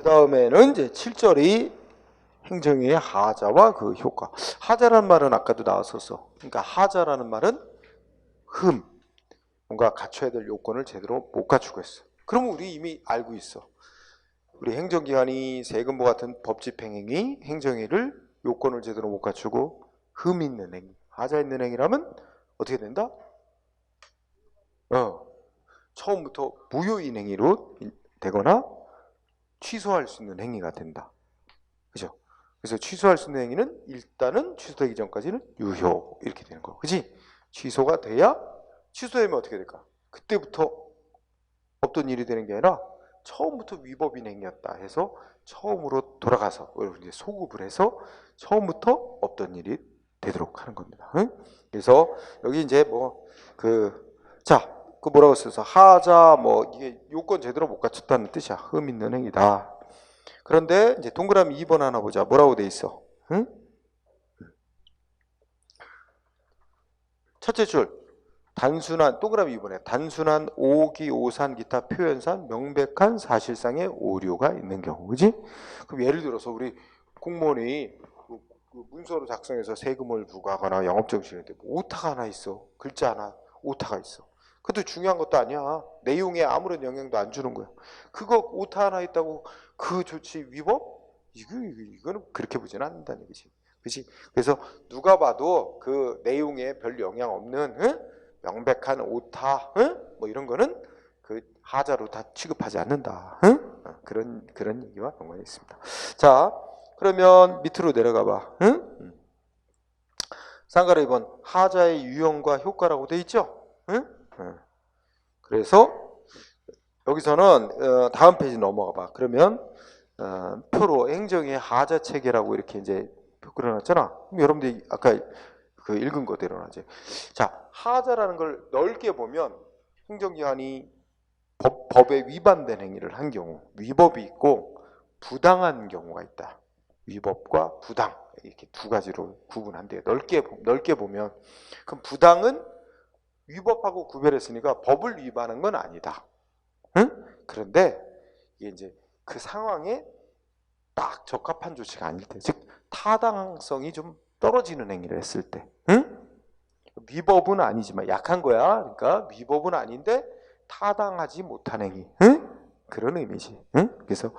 다음에는 이제 7절이 행정의 하자와 그 효과. 하자라는 말은 아까도 나왔었어. 그러니까 하자라는 말은 뭔가 갖춰야 될 요건을 제대로 못 갖추고 있어. 그러면 우리 이미 알고 있어. 우리 행정기관이 세금부 같은 법집행행위, 행정위를 요건을 제대로 못 갖추고 있는 행위, 하자 있는 행위라면 어떻게 된다? 처음부터 무효인 행위로 되거나 취소할 수 있는 행위가 된다. 그죠? 그래서 취소할 수 있는 행위는 일단은 취소되기 전까지는 유효 이렇게 되는 거. 그지? 취소가 돼야 취소되면 어떻게 될까? 그때부터 없던 일이 되는 게 아니라 처음부터 위법인 행위였다 해서 처음으로 돌아가서 이제 소급을 해서 처음부터 없던 일이 되도록 하는 겁니다. 응? 그래서 여기 이제 그 뭐라고 써서 하자 이게 요건 제대로 못 갖췄다는 뜻이야. 흠 있는 행위다. 그런데 이제 동그라미 2번 하나 보자. 뭐라고 돼 있어? 응? 첫째 줄 단순한 동그라미 2번에 단순한 오기 오산 기타 표현상 명백한 사실상의 오류가 있는 경우. 그지? 그럼 예를 들어서 우리 공무원이 그 문서로 작성해서 세금을 부과하거나 영업정지할 때 오타가 하나 있어. 글자 하나 오타가 있어. 그것도 중요한 것도 아니야. 내용에 아무런 영향도 안 주는 거야. 그거 오타 하나 있다고 그 조치 위법? 이거는 그렇게 보지는 않는다는 얘기지. 그렇지? 그래서 누가 봐도 그 내용에 별 영향 없는 명백한 오타 이런 거는 그 하자로 다 취급하지 않는다. 그런 얘기와 연관이 있습니다. 자, 그러면 밑으로 내려가 봐. 쌍가루 2번 하자의 유형과 효과라고 돼 있죠? 그래서 여기서는 다음 페이지 넘어가 봐. 그러면 표로 행정의 하자 체계라고 이렇게 이제 표 그려놨잖아. 그럼 여러분들이 아까 그 읽은 거대로 나지. 자, 하자라는 걸 넓게 보면 행정기관이 법에 위반된 행위를 한 경우, 위법이 있고 부당한 경우가 있다. 위법과 부당 이렇게 두 가지로 구분한대요. 넓게 보면 그럼 부당은 위법하고 구별했으니까 법을 위반한 건 아니다. 그런데 이게 이제 그 상황에 딱 적합한 조치가 아닐 때, 즉 타당성이 좀 떨어지는 행위를 했을 때, 위법은 아니지만 약한 거야. 그러니까 위법은 아닌데 타당하지 못한 행위, 그런 의미지. 그래서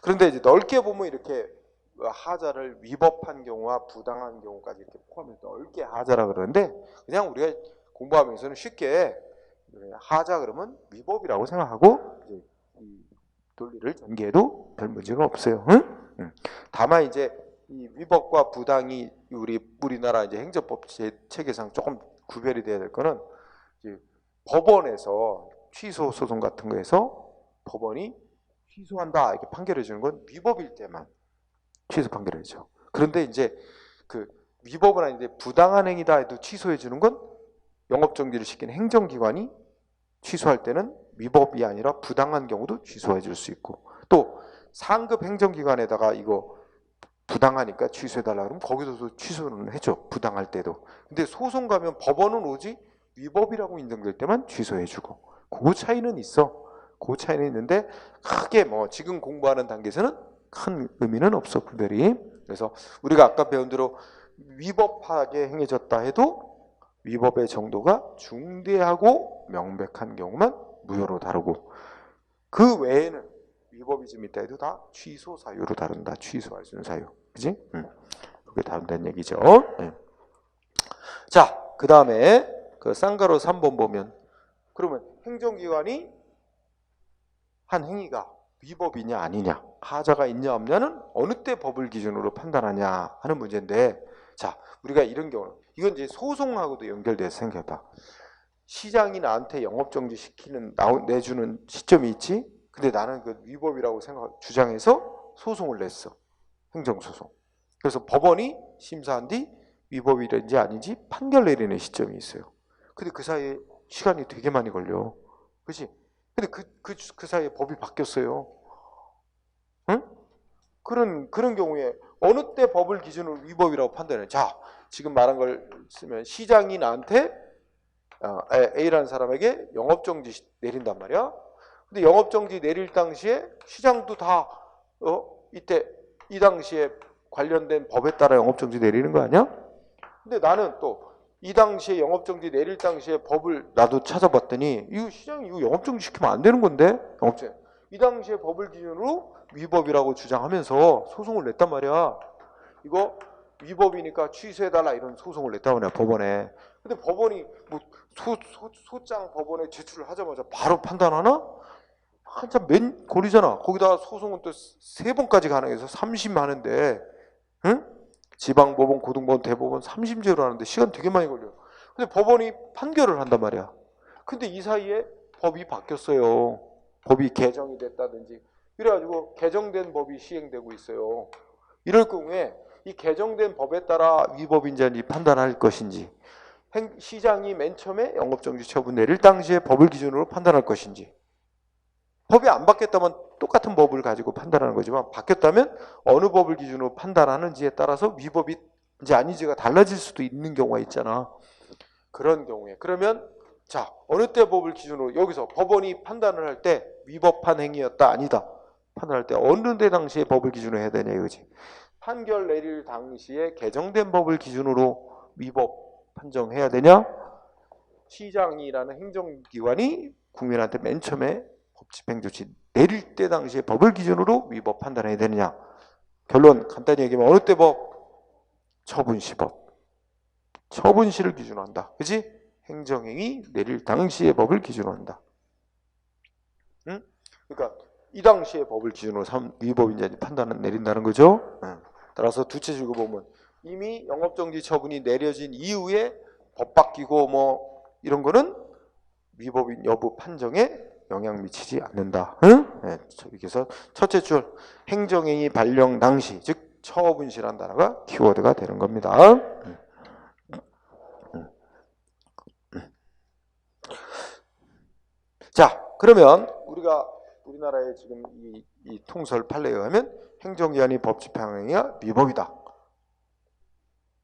그런데 이제 넓게 보면 이렇게 하자를 위법한 경우와 부당한 경우까지 이렇게 포함해서 넓게 하자라 그러는데 그냥 우리가 공부하면서는 쉽게 하자 그러면 위법이라고 생각하고 이제 이 논리를 전개해도 별 문제가 없어요. 다만 이제 이 위법과 부당이 우리나라 이제 행정법 체계상 조금 구별이 돼야 될 거는 이제 법원에서 취소 소송 같은 거에서 법원이 취소한다 이렇게 판결해 주는 건 위법일 때만 취소 판결해 줘. 그런데 이제 그 위법은 아닌데 부당한 행위다 해도 취소해 주는 건 영업정지를 시킨 행정기관이 취소할 때는 위법이 아니라 부당한 경우도 취소해 줄 수 있고 또 상급 행정기관에다가 이거 부당하니까 취소해달라 그러면 거기서도 취소는 해줘. 부당할 때도. 근데 소송 가면 법원은 오지 위법이라고 인정될 때만 취소해주고 그 차이는 있어. 그 차이는 있는데 크게 지금 공부하는 단계에서는 큰 의미는 없어. 구별이. 그래서 우리가 아까 배운 대로 위법하게 행해졌다 해도 위법의 정도가 중대하고 명백한 경우만 무효로 다루고 그 외에는 위법이 좀 있다 해도 다 취소 사유로 다룬다. 취소할 수 있는 사유. 그지? 그렇게 다룬다는 얘기죠. 자, 그 다음에 그 쌍가루 3번 보면 그러면 행정기관이 한 행위가 위법이냐 아니냐 하자가 있냐 없냐는 어느 때 법을 기준으로 판단하냐 하는 문제인데 자, 우리가 이런 경우는 이건 이제 소송하고도 연결돼서 생각해봐. 시장이 나한테 영업정지 내주는 시점이 있지? 근데 나는 그 위법이라고 주장해서 소송을 냈어. 행정소송. 그래서 법원이 심사한 뒤 위법이든지 아닌지 판결 내리는 시점이 있어요. 근데 그 사이에 시간이 되게 많이 걸려. 그치? 근데 그 사이에 법이 바뀌었어요. 응? 그런 경우에 어느 때 법을 기준으로 위법이라고 판단해? 자, 지금 말한 걸 쓰면 시장이 나한테 A라는 사람에게 영업정지 내린단 말이야. 근데 영업정지 내릴 당시에 시장도 다 이때 이 당시에 관련된 법에 따라 영업정지 내리는 거 아니야? 근데 나는 또 이 당시에 영업정지 내릴 당시에 법을 나도 찾아봤더니 이거 시장이 이거 영업정지 시키면 안 되는 건데 영업정지. 이 당시에 법을 기준으로 위법이라고 주장하면서 소송을 냈단 말이야. 이거 위법이니까 취소해달라 이런 소송을 냈단 말이야 법원에. 근데 법원이 뭐 소장 법원에 제출을 하자마자 바로 판단하나? 한참 맨 걸리잖아. 거기다 소송은 또 3번까지 가능해서 3심 하는데, 응? 지방법원, 고등법원, 대법원 3심제로 하는데 시간 되게 많이 걸려. 근데 법원이 판결을 한단 말이야. 근데 이 사이에 법이 바뀌었어요. 법이 개정이 됐다든지. 그래가지고 개정된 법이 시행되고 있어요. 이럴 경우에 이 개정된 법에 따라 위법인지 아닌지 판단할 것인지, 시장이 맨 처음에 영업정지 처분 내릴 당시에 법을 기준으로 판단할 것인지, 법이 안 바뀌었다면 똑같은 법을 가지고 판단하는 거지만 바뀌었다면 어느 법을 기준으로 판단하는지에 따라서 위법인지 아닌지가 달라질 수도 있는 경우가 있잖아. 그런 경우에 그러면 자 어느 때 법을 기준으로 여기서 법원이 판단을 할 때 위법한 행위였다 아니다 판단할 때 어느 때 당시에 법을 기준으로 해야 되냐 이거지. 판결 내릴 당시에 개정된 법을 기준으로 위법 판정해야 되냐? 시장이라는 행정기관이 국민한테 맨 처음에 법 집행조치 내릴 때 당시에 법을 기준으로 위법 판단해야 되느냐? 결론 간단히 얘기하면 어느 때 법? 처분시법. 처분시를 기준으로 한다. 그치? 행정행위 내릴 당시의 법을 기준으로 한다. 응? 그러니까 이 당시의 법을 기준으로 위법인지 아닌지 판단을 내린다는 거죠. 응. 따라서 두 채 읽어보면 이미 영업정지 처분이 내려진 이후에 법 바뀌고 뭐 이런 거는 위법인 여부 판정에 영향 미치지 않는다. 응? 네, 그래서 첫째 줄 행정행위 발령 당시 즉 처분시라는 단어가 키워드가 되는 겁니다. 자 그러면 우리나라의 지금 이 통설 판례에 의하면 행정기관이 법 집행행위가 위법이다.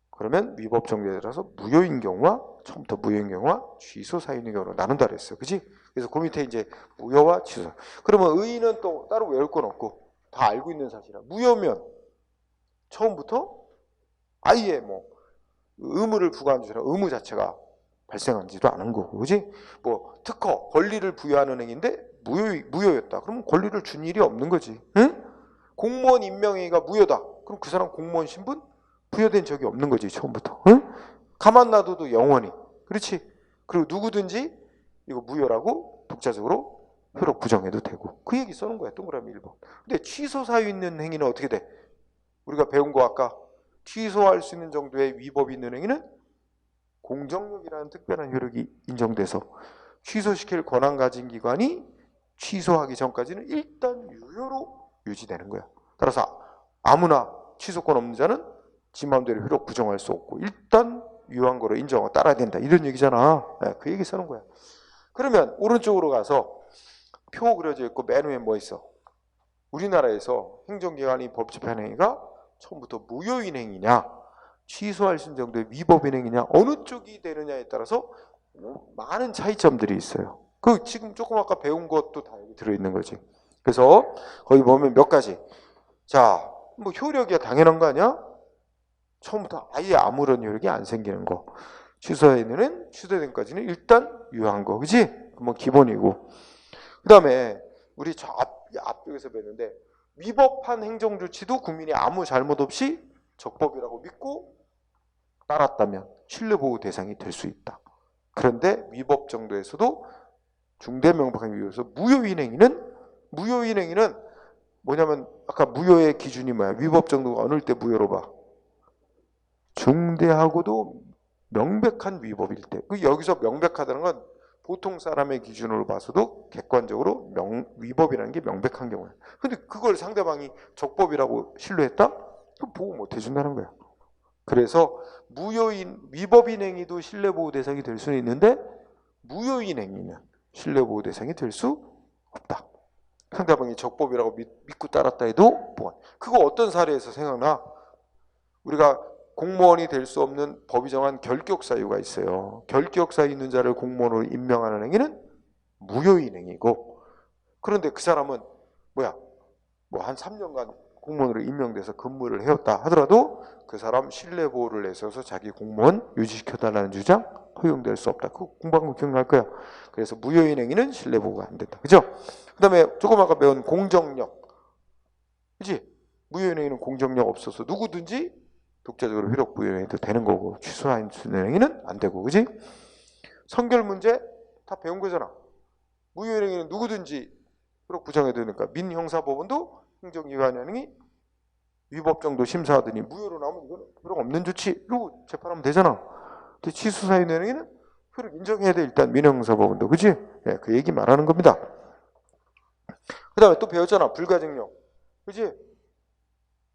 그러면 위법 정지에 따라서 무효인 경우와 처음부터 무효인 경우와 취소 사유인 경우로 나눈다 그랬어요. 그치? 그래서 그 밑에 이제 무효와 취소. 그러면 의의는 또 따로 외울 건 없고 다 알고 있는 사실이야. 무효면 처음부터 아예 뭐 의무를 부과한 주라 의무 자체가 발생한지도 않은 거고, 그지? 뭐 특허 권리를 부여하는 행위인데 무효였다. 그러면 권리를 준 일이 없는 거지. 응? 공무원 임명행위가 무효다. 그럼 그 사람 공무원 신분 부여된 적이 없는 거지 처음부터. 응? 가만 놔둬도 영원히. 그렇지? 그리고 누구든지 이거 무효라고 독자적으로 효력 부정해도 되고. 그 얘기 써놓은 거야 동그라미 1번. 근데 취소 사유 있는 행위는 어떻게 돼? 우리가 배운 거 아까 취소할 수 있는 정도의 위법이 있는 행위는 공정력이라는 특별한 효력이 인정돼서 취소시킬 권한 가진 기관이 취소하기 전까지는 일단 유효로 유지되는 거야. 따라서 아무나 취소권 없는 자는 지 마음대로 효력 부정할 수 없고 일단 유효한 거로 인정하고 따라야 된다. 이런 얘기잖아. 네, 그 얘기 쓰는 거야. 그러면 오른쪽으로 가서 표 그려져 있고 맨 위에 뭐 있어? 우리나라에서 행정기관이 법 집행 행위가 처음부터 무효인 행위냐 취소할 수 있는 정도의 위법인 행위냐 어느 쪽이 되느냐에 따라서 많은 차이점들이 있어요. 그 지금 조금 아까 배운 것도 다 여기 들어있는 거지. 그래서 거기 보면 몇 가지. 자, 뭐 효력이야 당연한 거 아니야? 처음부터 아예 아무런 효력이 안 생기는 거. 취소에는 취소된까지는 일단 유효한 거, 그지? 뭐 기본이고. 그 다음에 우리 저 앞쪽에서 뵀는데 위법한 행정조치도 국민이 아무 잘못 없이 적법이라고 믿고 따랐다면 신뢰보호 대상이 될 수 있다. 그런데 위법 정도에서도 중대 명백한 위법에서 무효인 행위는 뭐냐면 아까 무효의 기준이 뭐야? 위법 정도가 어느 때 무효로 봐? 중대하고도 명백한 위법일 때. 여기서 명백하다는 건 보통 사람의 기준으로 봐서도 객관적으로 위법이라는 게 명백한 경우야. 근데 그걸 상대방이 적법이라고 신뢰했다? 그럼 보호 못 해준다는 거야. 그래서 위법인 행위도 신뢰보호 대상이 될 수는 있는데 무효인 행위는 신뢰보호 대상이 될 수 없다. 상대방이 적법이라고 믿고 따랐다 해도 그거 어떤 사례에서 생각나? 우리가 공무원이 될 수 없는 법이 정한 결격 사유가 있어요. 결격 사유 있는 자를 공무원으로 임명하는 행위는 무효인 행위고, 그런데 그 사람은 뭐야? 뭐 한 3년간 공무원으로 임명돼서 근무를 해왔다 하더라도 그 사람 신뢰 보호를 내세워서 자기 공무원 유지시켜달라는 주장 허용될 수 없다. 그거 공부한 거 기억날 거야. 그래서 무효인 행위는 신뢰 보호가 안 된다. 그죠? 그 다음에 조금 아까 배운 공정력. 그지? 무효인 행위는 공정력 없어서 누구든지 독자적으로 효력 부여해도 되는 거고 취소할 수 있는 행위는 안 되고. 그지? 선결 문제 다 배운 거잖아. 무효인 행위는 누구든지 효력 부정해도 되니까 민형사법원도 행정기관 행위 위법 정도 심사하더니 무효로 나오면 이거는 효력 없는 조치 이러고 재판하면 되잖아. 근데 취소 사유 행위는 효력 인정해야 돼. 일단 민형사법원도. 그지? 예, 그 얘기 말하는 겁니다. 그 다음에 또 배웠잖아. 불가증력. 그지?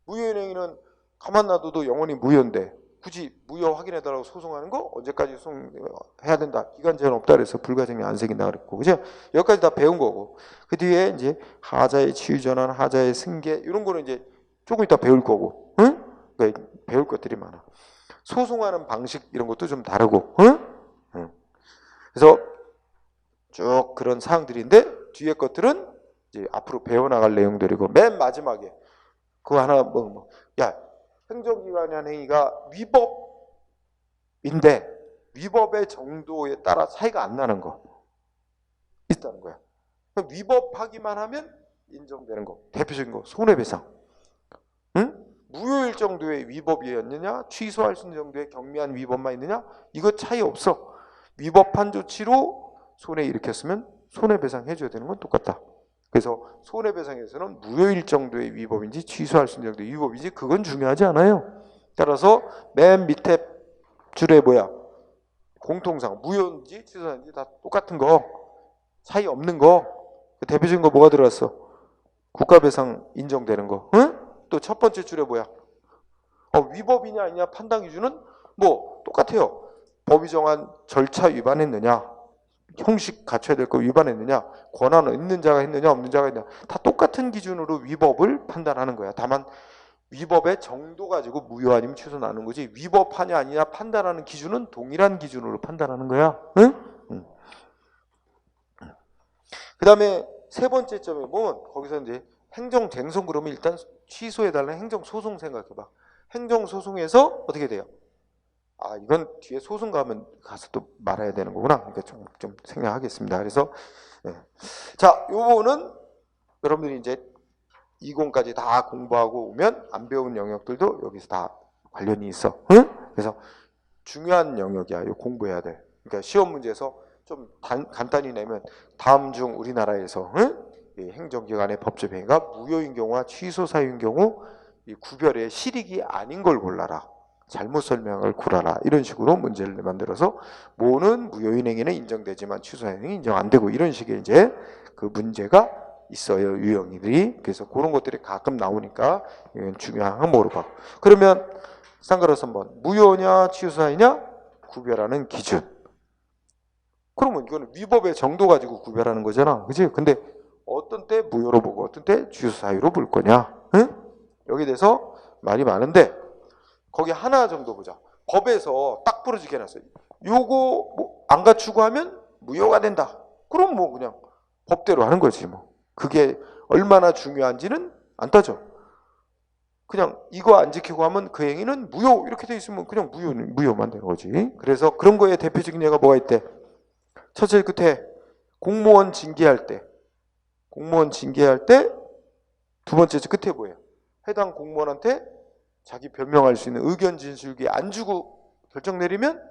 무효인 행위는 가만 놔둬도 영원히 무효인데 굳이 무효 확인해달라고 소송하는 거 언제까지 소송해야 된다. 기간 제한 없다 그래서 불가증력 안 생긴다 그랬고. 그죠? 여기까지 다 배운 거고. 그 뒤에 이제 하자의 치유전환, 하자의 승계 이런 거는 이제 조금 이따 배울 거고. 응? 그러니까 배울 것들이 많아. 소송하는 방식 이런 것도 좀 다르고. 응? 응. 그래서 쭉 그런 사항들인데 뒤에 것들은 이제 앞으로 배워나갈 내용들이고 맨 마지막에 그거 하나 야 행정기관이 한 행위가 위법인데 위법의 정도에 따라 차이가 안 나는 거 있다는 거야. 위법하기만 하면 인정되는 거. 대표적인 거 손해배상. 응? 무효일 정도의 위법이었느냐 취소할 수 있는 정도의 경미한 위법만 있느냐 이거 차이 없어. 위법한 조치로 손해 일으켰으면 손해배상 해줘야 되는 건 똑같다. 그래서 손해배상에서는 무효일 정도의 위법인지 취소할 수 있는 정도의 위법인지 그건 중요하지 않아요. 따라서 맨 밑에 줄에 공통상 무효인지 취소인지 다 똑같은 거 차이 없는 거. 그 대표적인 거 뭐가 들어갔어? 국가배상 인정되는 거. 응? 또 첫 번째 줄에 위법이냐 아니냐 판단 기준은 뭐 똑같아요. 법이 정한 절차 위반했느냐 형식 갖춰야 될 거 위반했느냐 권한 있는 자가 했느냐 없는 자가 했느냐 다 똑같은 기준으로 위법을 판단하는 거야. 다만 위법의 정도 가지고 무효 아니면 취소 나는 거지 위법하냐 아니냐 판단하는 기준은 동일한 기준으로 판단하는 거야. 응? 그 다음에 세 번째 점에 보면 거기서 이제 행정쟁송 그러면 일단 취소해달라는 행정소송 생각해봐. 행정소송에서 어떻게 돼요? 아 이건 뒤에 소송 가서 또 말해야 되는 거구나. 그러니까 좀 생략하겠습니다. 그래서 자 요거는 여러분들이 이제 20까지 다 공부하고 오면 안 배운 영역들도 여기서 다 관련이 있어. 응? 그래서 중요한 영역이야. 이거 공부해야 돼. 그러니까 시험 문제에서 좀 간단히 내면 다음 중 우리나라에서 이 행정기관의 법적 행위가 무효인 경우와 취소 사유인 경우 이 구별의 실익이 아닌 걸 골라라. 잘못 설명을 구라라. 이런 식으로 문제를 만들어서 뭐는 무효인 행위는 인정되지만 취소 행위는 인정 안 되고 이런 식의 이제 그 문제가 있어요. 유형이들이. 그래서 그런 것들이 가끔 나오니까 이건 중요한 항목으로 봐. 그러면 쌍그라서 한번 무효냐 취소 사유냐 구별하는 기준. 그러면 이거는 위법의 정도 가지고 구별하는 거잖아. 그치? 근데 어떤 때 무효로 보고 어떤 때 취소 사유로 볼 거냐. 응? 여기에 대해서 말이 많은데 거기 하나 정도 보자. 법에서 딱 부러지게 해놨어요. 요거 뭐 안 갖추고 하면 무효가 된다. 그럼 뭐 그냥 법대로 하는 거지 뭐. 그게 얼마나 중요한지는 안 따져. 그냥 이거 안 지키고 하면 그 행위는 무효 이렇게 돼 있으면 그냥 무효만 되는 거지. 그래서 그런 거에 대표적인 예가 뭐가 있대? 첫째 끝에 공무원 징계할 때 두 번째 끝에 뭐예요? 해당 공무원한테 자기 변명할 수 있는 의견 진술기 안 주고 결정 내리면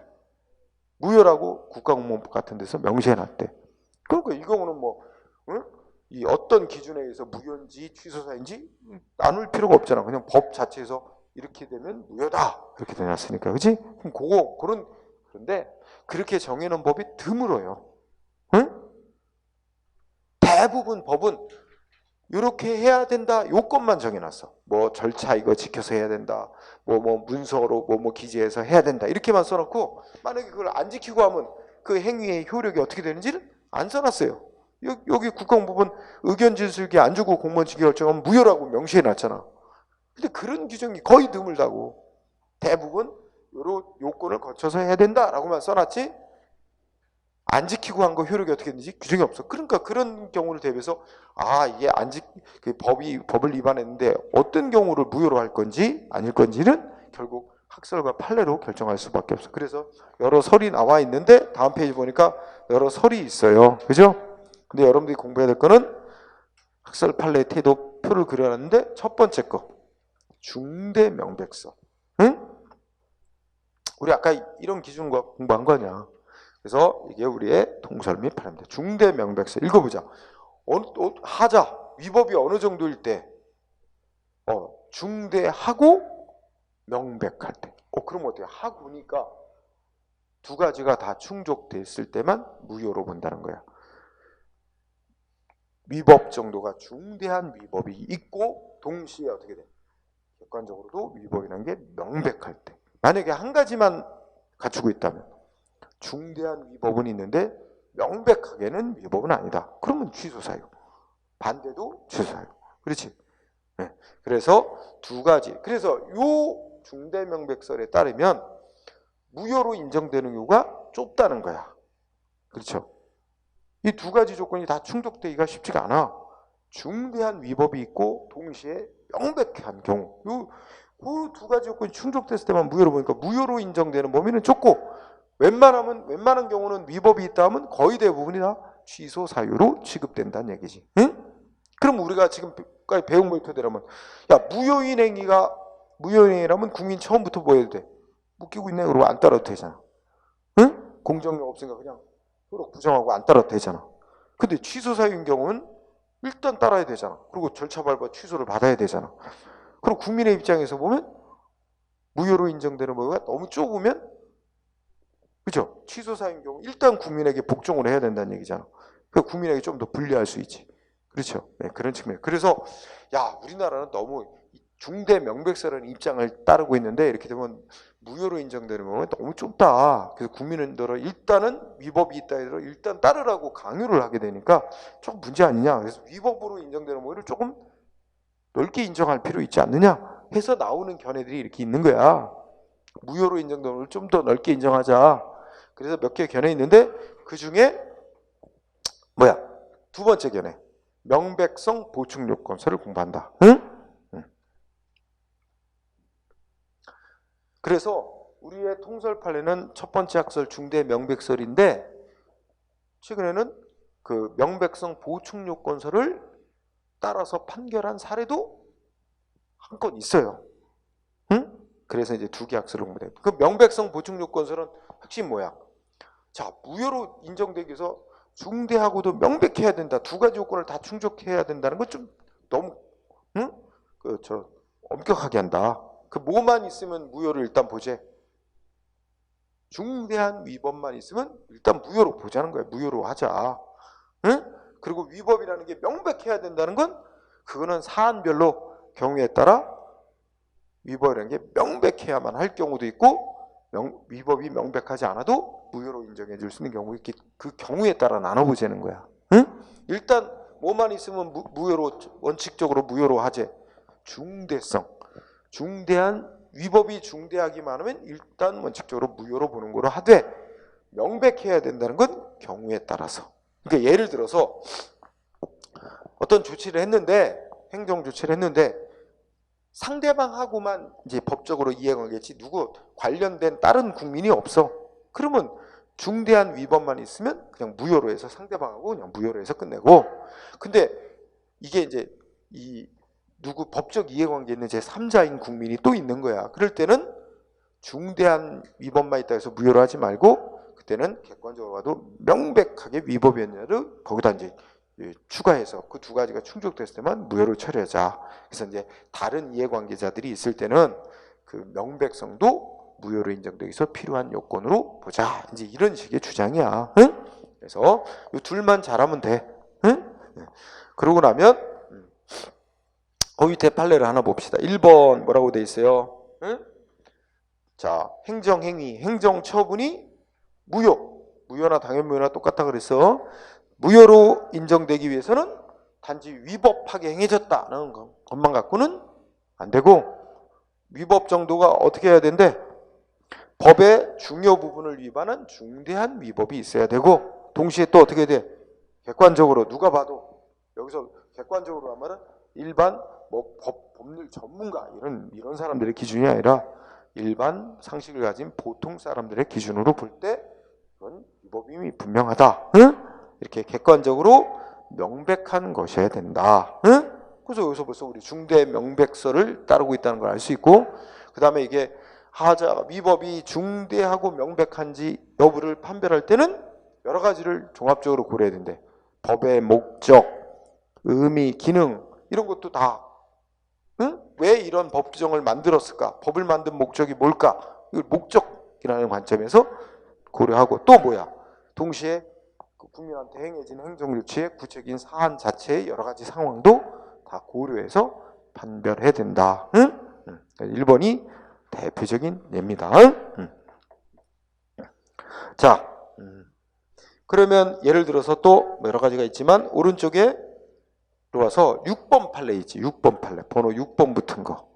무효라고 국가공무원법 같은 데서 명시해놨대. 그러니까 이 경우는 이 어떤 기준에 의해서 무효인지 취소사인지 나눌 필요가 없잖아. 그냥 법 자체에서 이렇게 되면 무효다 이렇게 되놨으니까, 그렇지? 그럼 그런데 그렇게 정해놓은 법이 드물어요. 응? 대부분 법은 이렇게 해야 된다 요건만 정해놨어. 뭐 절차 이거 지켜서 해야 된다. 뭐 문서로 뭐 기재해서 해야 된다 이렇게만 써놓고 만약에 그걸 안 지키고 하면 그 행위의 효력이 어떻게 되는지는 안 써놨어요. 여기 국가공무법은 의견 진술기 안 주고 공무원 징계 결정하면 무효라고 명시해놨잖아. 근데 그런 규정이 거의 드물다고. 대부분 요런 요건을 거쳐서 해야 된다라고만 써놨지 안 지키고 한 거 효력이 어떻게 되는지 규정이 없어. 그러니까 그런 경우를 대비해서 이게 법을 위반했는데 어떤 경우를 무효로 할 건지 아닐 건지는 결국 학설과 판례로 결정할 수밖에 없어. 그래서 여러 설이 나와 있는데 다음 페이지 보니까 여러 설이 있어요. 그죠? 근데 여러분들이 공부해야 될 거는 학설 판례 태도 표를 그려놨는데 첫 번째 거 중대명백설. 응? 우리 아까 이런 기준과 공부한 거 아니야. 그래서 이게 우리의 통설 및 판례입니다. 중대명백설 읽어보자. 하자 위법이 어느 정도일 때 중대하고 명백할 때. 그럼 어때요? 하고니까 두 가지가 다 충족됐을 때만 무효로 본다는 거야. 위법 정도가 중대한 위법이 있고 동시에 어떻게 돼? 객관적으로도 위법이라는 게 명백할 때. 만약에 한 가지만 갖추고 있다면 중대한 위법은 있는데 명백하게는 위법은 아니다. 그러면 취소 사유. 반대도 취소 사유. 그렇지? 네. 그래서 두 가지. 그래서 요 중대명백설에 따르면 무효로 인정되는 경우가 좁다는 거야. 그렇죠? 이 두 가지 조건이 다 충족되기가 쉽지가 않아. 중대한 위법이 있고 동시에 명백한 경우. 요 두 가지 조건이 충족됐을 때만 무효로 보니까 무효로 인정되는 범위는 좁고 웬만한 경우는 위법이 있다 하면 거의 대부분이 다 취소 사유로 취급된다는 얘기지. 응? 그럼 우리가 지금까지 배운 걸 토대로면 무효인행이라면 국민 처음부터 뭐 해도 돼? 묶이고 있네 그러고 안 따라도 되잖아. 응? 공정력 없으니까 그냥 서로 부정하고 안 따라도 되잖아. 근데 취소 사유인 경우는 일단 따라야 되잖아. 그리고 절차 밟아 취소를 받아야 되잖아. 그럼 국민의 입장에서 보면 무효로 인정되는 범위가 너무 좁으면 그죠? 취소 사유인 경우 일단 국민에게 복종을 해야 된다는 얘기잖아. 그래서 국민에게 좀 더 불리할 수 있지. 그렇죠? 네, 그런 측면. 그래서 우리나라는 너무 중대 명백설한 입장을 따르고 있는데 이렇게 되면 무효로 인정되는 경우는 너무 좁다. 그래서 국민들은 일단은 위법이 있다 해도 일단 따르라고 강요를 하게 되니까 조금 문제 아니냐. 그래서 위법으로 인정되는 경우를 조금 넓게 인정할 필요 있지 않느냐 해서 나오는 견해들이 이렇게 있는 거야. 무효로 인정되는 경우를 좀 더 넓게 인정하자. 그래서 몇 개 견해 있는데 그 중에 두 번째 견해. 명백성 보충 요건서를 공부한다. 응? 그래서 우리의 통설 판례는 첫 번째 학설 중대 명백설인데 최근에는 그 명백성 보충 요건서를 따라서 판결한 사례도 한 건 있어요. 응? 그래서 이제 두 개 학설을 공부해요. 그 명백성 보충 요건서는 핵심 뭐야? 자, 무효로 인정되기 위해서 중대하고도 명백해야 된다. 두 가지 요건을 다 충족해야 된다는 건 좀 너무 엄격하게 한다. 그 뭐만 있으면 무효를 일단 보재. 중대한 위법만 있으면 일단 무효로 보자는 거야. 무효로 하자. 응? 그리고 위법이라는 게 명백해야 된다는 건 그거는 사안별로 경우에 따라 위법이라는 게 명백해야만 할 경우도 있고 위법이 명백하지 않아도 무효로 인정해 줄 수 있는 경우 이렇게 그 경우에 따라 나눠보자는 거야. 응? 일단 뭐만 있으면 무효로 원칙적으로 무효로 하재. 중대성. 중대한 위법이 중대하기만 하면 일단 원칙적으로 무효로 보는 거로 하되 명백해야 된다는 건 경우에 따라서. 그러니까 예를 들어서 어떤 조치를 했는데 행정 조치를 했는데 상대방하고만 이제 법적으로 이해관계지 누구 관련된 다른 국민이 없어. 그러면 중대한 위법만 있으면 그냥 무효로 해서 상대방하고 그냥 무효로 해서 끝내고. 근데 이게 이제 이 누구 법적 이해관계 있는 제3자인 국민이 또 있는 거야. 그럴 때는 중대한 위법만 있다 해서 무효로 하지 말고 그때는 객관적으로 봐도 명백하게 위법이었냐를 거기다 이제 추가해서 그 두 가지가 충족됐을 때만 무효로 처리하자. 그래서 이제 다른 이해관계자들이 있을 때는 그 명백성도 무효로 인정되기 위해서 필요한 요건으로 보자. 이제 이런 식의 주장이야. 응? 그래서 이 둘만 잘하면 돼. 응? 그러고 나면 그 밑에 판례를 하나 봅시다. 1번 뭐라고 돼 있어요? 응? 자, 행정행위, 행정처분이 무효나 당연무효나 똑같다 그랬어. 무효로 인정되기 위해서는 단지 위법하게 행해졌다는 것만 갖고는 안 되고 위법 정도가 어떻게 해야 된대? 법의 중요 부분을 위반한 중대한 위법이 있어야 되고, 동시에 또 어떻게 돼? 객관적으로 누가 봐도, 여기서 객관적으로 하면은 일반 뭐 법률 전문가 이런 사람들의 기준이 아니라 일반 상식을 가진 보통 사람들의 기준으로 볼 때 그건 위법임이 분명하다. 응? 이렇게 객관적으로 명백한 것이어야 된다. 응? 그래서 여기서 벌써 우리 중대 명백서를 따르고 있다는 걸 알 수 있고, 그 다음에 이게 하자 위법이 중대하고 명백한지 여부를 판별할 때는 여러 가지를 종합적으로 고려해야 된대. 법의 목적, 의미, 기능 이런 것도 다, 응? 왜 이런 법 규정을 만들었을까? 법을 만든 목적이 뭘까? 이걸 목적이라는 관점에서 고려하고, 또 뭐야? 동시에 그 국민한테 행해진 행정조치의 구체적인 사안 자체의 여러 가지 상황도 다 고려해서 판별해야 된다. 응? 1번이 대표적인 예입니다. 응? 자, 그러면 예를 들어서 또 여러 가지가 있지만 오른쪽에 들어와서 6번 판례 있지. 6번 판례. 번호 6번 붙은 거.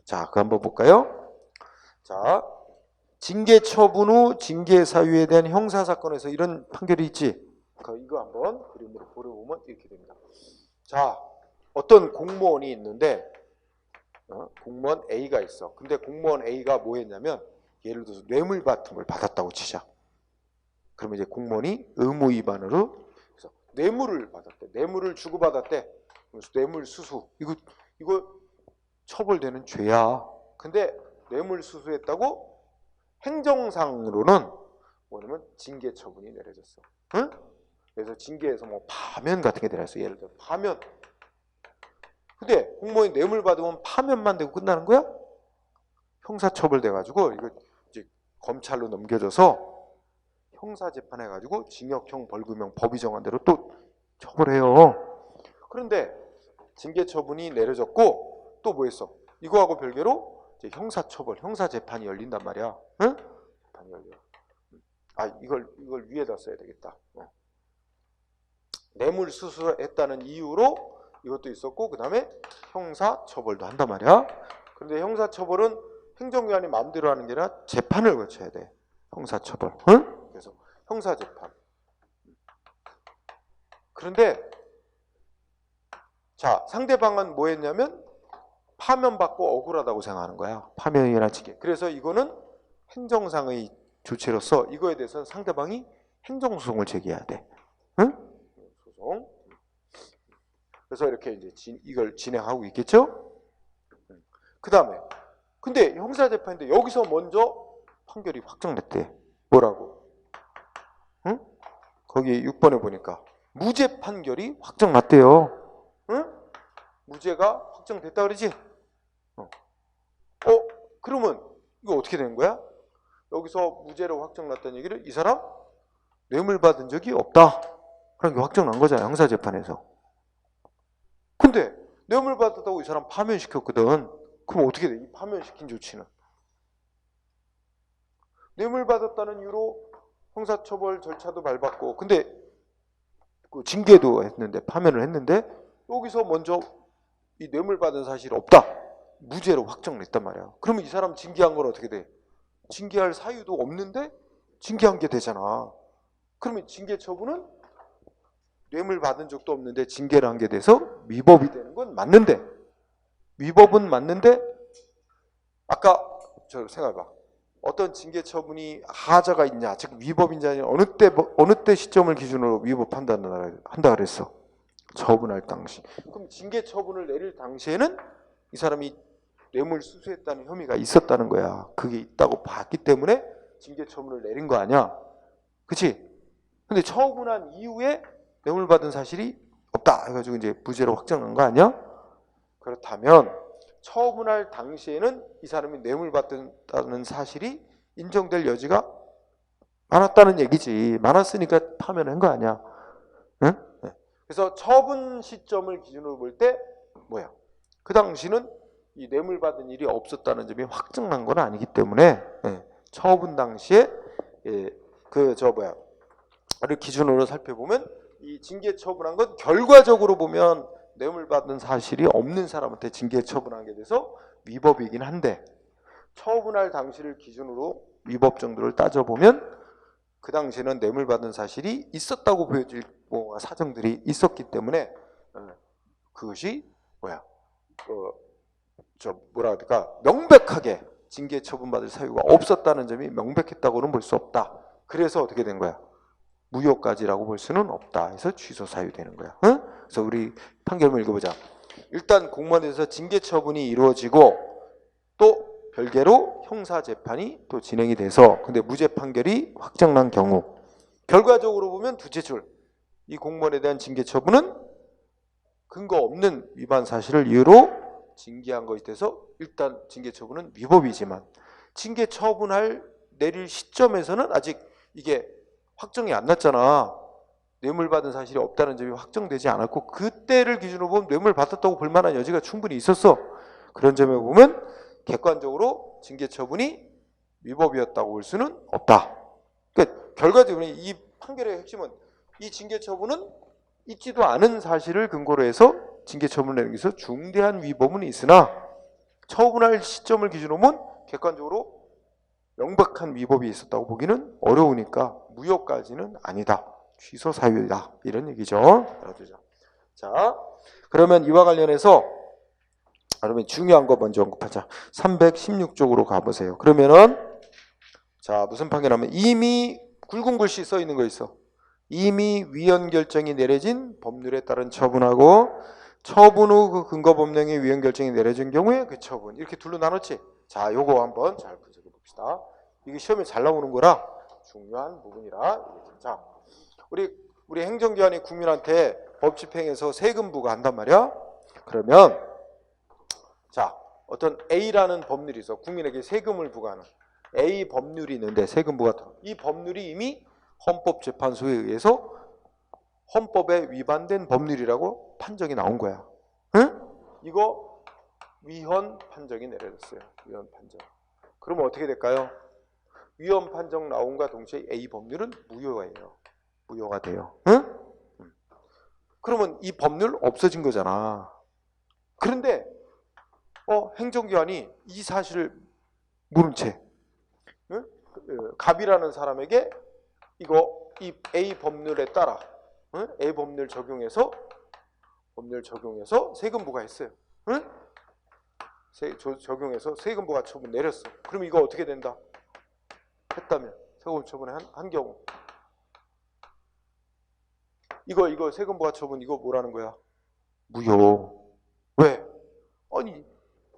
자, 그거 한번 볼까요? 자, 징계 처분 후 징계 사유에 대한 형사사건에서 이런 판결이 있지. 이거 한번 그림으로 보려보면 이렇게 됩니다. 자, 어떤 공무원이 있는데 공무원 A가 있어. 근데 공무원 A가 뭐 했냐면 예를 들어서 뇌물 같은 걸 받았다고 치자. 그러면 이제 공무원이 의무 위반으로 그래서 뇌물을 받았대. 뇌물을 주고받았대. 그래서 뇌물 수수. 이거 처벌되는 죄야. 근데 뇌물 수수했다고 행정상으로는 뭐냐면 징계 처분이 내려졌어. 응? 그래서 징계에서 뭐 파면 같은 게 내렸어. 예를 들어 파면. 근데 공무원이 뇌물 받으면 파면만 되고 끝나는 거야? 형사처벌 돼가지고 이거 이제 검찰로 넘겨져서 형사재판해가지고 징역형, 벌금형 법이 정한 대로 또 처벌해요. 그런데 징계처분이 내려졌고 또 뭐 했어? 이거하고 별개로 이제 형사처벌, 형사재판이 열린단 말이야. 응? 재판이 열려. 아 이걸 위에다 써야 되겠다. 뇌물 수수했다는 이유로 이것도 있었고 그 다음에 형사처벌도 한단 말이야. 그런데 형사처벌은 행정기관이 마음대로 하는 게 아니라 재판을 거쳐야 돼. 형사처벌. 응? 그래서 형사재판. 그런데 자 상대방은 뭐 했냐면 파면받고 억울하다고 생각하는 거야. 파면이나 징계. 그래서 이거는 행정상의 조치로서 이거에 대해서는 상대방이 행정소송을 제기해야 돼. 응? 소송. 그래서 이렇게 이제 이걸 진행하고 있겠죠? 그 다음에 근데 형사재판인데 여기서 먼저 판결이 확정됐대. 뭐라고? 응? 거기 6번에 보니까 무죄 판결이 확정났대요. 응? 무죄가 확정됐다 그러지? 그러면 이거 어떻게 된 거야? 여기서 무죄로 확정났다는 얘기를 이 사람 뇌물 받은 적이 없다. 그런 게 확정난 거잖아요. 형사재판에서. 근데 뇌물 받았다고 이 사람 파면시켰거든. 그럼 어떻게 돼? 이 파면시킨 조치는. 뇌물 받았다는 이유로 형사처벌 절차도 밟았고 근데 그 징계도 했는데 파면을 했는데 여기서 먼저 이 뇌물 받은 사실이 없다. 무죄로 확정냈단 말이야. 그러면 이 사람 징계한 건 어떻게 돼? 징계할 사유도 없는데 징계한 게 되잖아. 그러면 징계 처분은 뇌물 받은 적도 없는데 징계를 한 게 돼서 위법이 되는 건 맞는데 위법은 맞는데 아까 저 생각해봐. 어떤 징계 처분이 하자가 있냐, 즉 위법인지 아니냐 어느 때 시점을 기준으로 위법 판단을 한다 그랬어. 처분할 당시. 그럼 징계 처분을 내릴 당시에는 이 사람이 뇌물 수수했다는 혐의가 있었다는 거야. 그게 있다고 봤기 때문에 징계 처분을 내린 거 아니야. 그치? 근데 처분한 이후에 뇌물 받은 사실이 없다 해가지고 이제 무죄로 확정한 거 아니야? 그렇다면 처분할 당시에는 이 사람이 뇌물 받았다는 사실이 인정될 여지가 많았다는 얘기지. 많았으니까 파면한 거 아니야. 응? 그래서 처분 시점을 기준으로 볼 때 뭐야? 그 당시는 이 뇌물 받은 일이 없었다는 점이 확정난 건 아니기 때문에 처분 당시에 를 기준으로 살펴보면 이 징계 처분한 건 결과적으로 보면 뇌물 받은 사실이 없는 사람한테 징계 처분한 게 돼서 위법이긴 한데 처분할 당시를 기준으로 위법 정도를 따져보면 그 당시에는 뇌물 받은 사실이 있었다고 보여질 사정들이 있었기 때문에 그것이 뭐라 그럴까 명백하게 징계 처분받을 사유가 없었다는 점이 명백했다고는 볼 수 없다. 그래서 어떻게 된 거야? 무효까지라고 볼 수는 없다. 해서 취소 사유되는 거야. 응? 그래서 우리 판결문 읽어보자. 일단 공무원에서 징계 처분이 이루어지고 또 별개로 형사 재판이 또 진행이 돼서 근데 무죄 판결이 확정난 경우 결과적으로 보면 두째 줄 이 공무원에 대한 징계 처분은 근거 없는 위반 사실을 이유로 징계한 것에 대해서 일단 징계 처분은 위법이지만 징계 처분할 내릴 시점에서는 아직 이게 확정이 안 났잖아. 뇌물 받은 사실이 없다는 점이 확정되지 않았고 그때를 기준으로 보면 뇌물 받았다고 볼 만한 여지가 충분히 있었어. 그런 점에 보면 객관적으로 징계 처분이 위법이었다고 볼 수는 없다. 그러니까 결과적으로 이 판결의 핵심은 이 징계 처분은 있지도 않은 사실을 근거로 해서 징계 처분을 내는 것에서 중대한 위법은 있으나 처분할 시점을 기준으로 보면 객관적으로 명백한 위법이 있었다고 보기는 어려우니까 무효까지는 아니다. 취소 사유이다. 이런 얘기죠. 알아두자. 자, 그러면 이와 관련해서 그러면 중요한 거 먼저 언급하자. 316쪽으로 가보세요. 그러면은 자 무슨 판결하면 이미 굵은 글씨 써 있는 거 있어. 이미 위헌 결정이 내려진 법률에 따른 처분하고 처분 후 그 근거 법령의 위헌 결정이 내려진 경우에 그 처분 이렇게 둘로 나눴지. 자 요거 한번 잘 분석해 봅시다. 이게 시험에 잘 나오는 거라 중요한 부분이라. 자 우리 행정기관이 국민한테 법 집행에서 세금 부과한단 말이야. 그러면 자 어떤 A라는 법률이 있어. 국민에게 세금을 부과하는 A 법률이 있는데 세금 부과 이 법률이 이미 헌법재판소에 의해서 헌법에 위반된 법률이라고 판정이 나온 거야. 응? 이거 위헌 판정이 내려졌어요. 위헌 판정. 그러면 어떻게 될까요? 위헌 판정 나온과 동시에 A 법률은 무효예요. 무효가 돼요. 응? 그러면 이 법률 없어진 거잖아. 그런데 행정기관이 이 사실을 모른 채 응? 갑이라는 사람에게 이 A 법률에 따라 응? A 법률 적용해서 세금 부과했어요. 응? 적용해서 세금 부과 처분 내렸어. 그럼 이거 어떻게 된다? 했다면 세금 처분에 한 경우 이거 세금 부과 처분 이거 뭐라는 거야? 무효. 왜? 아니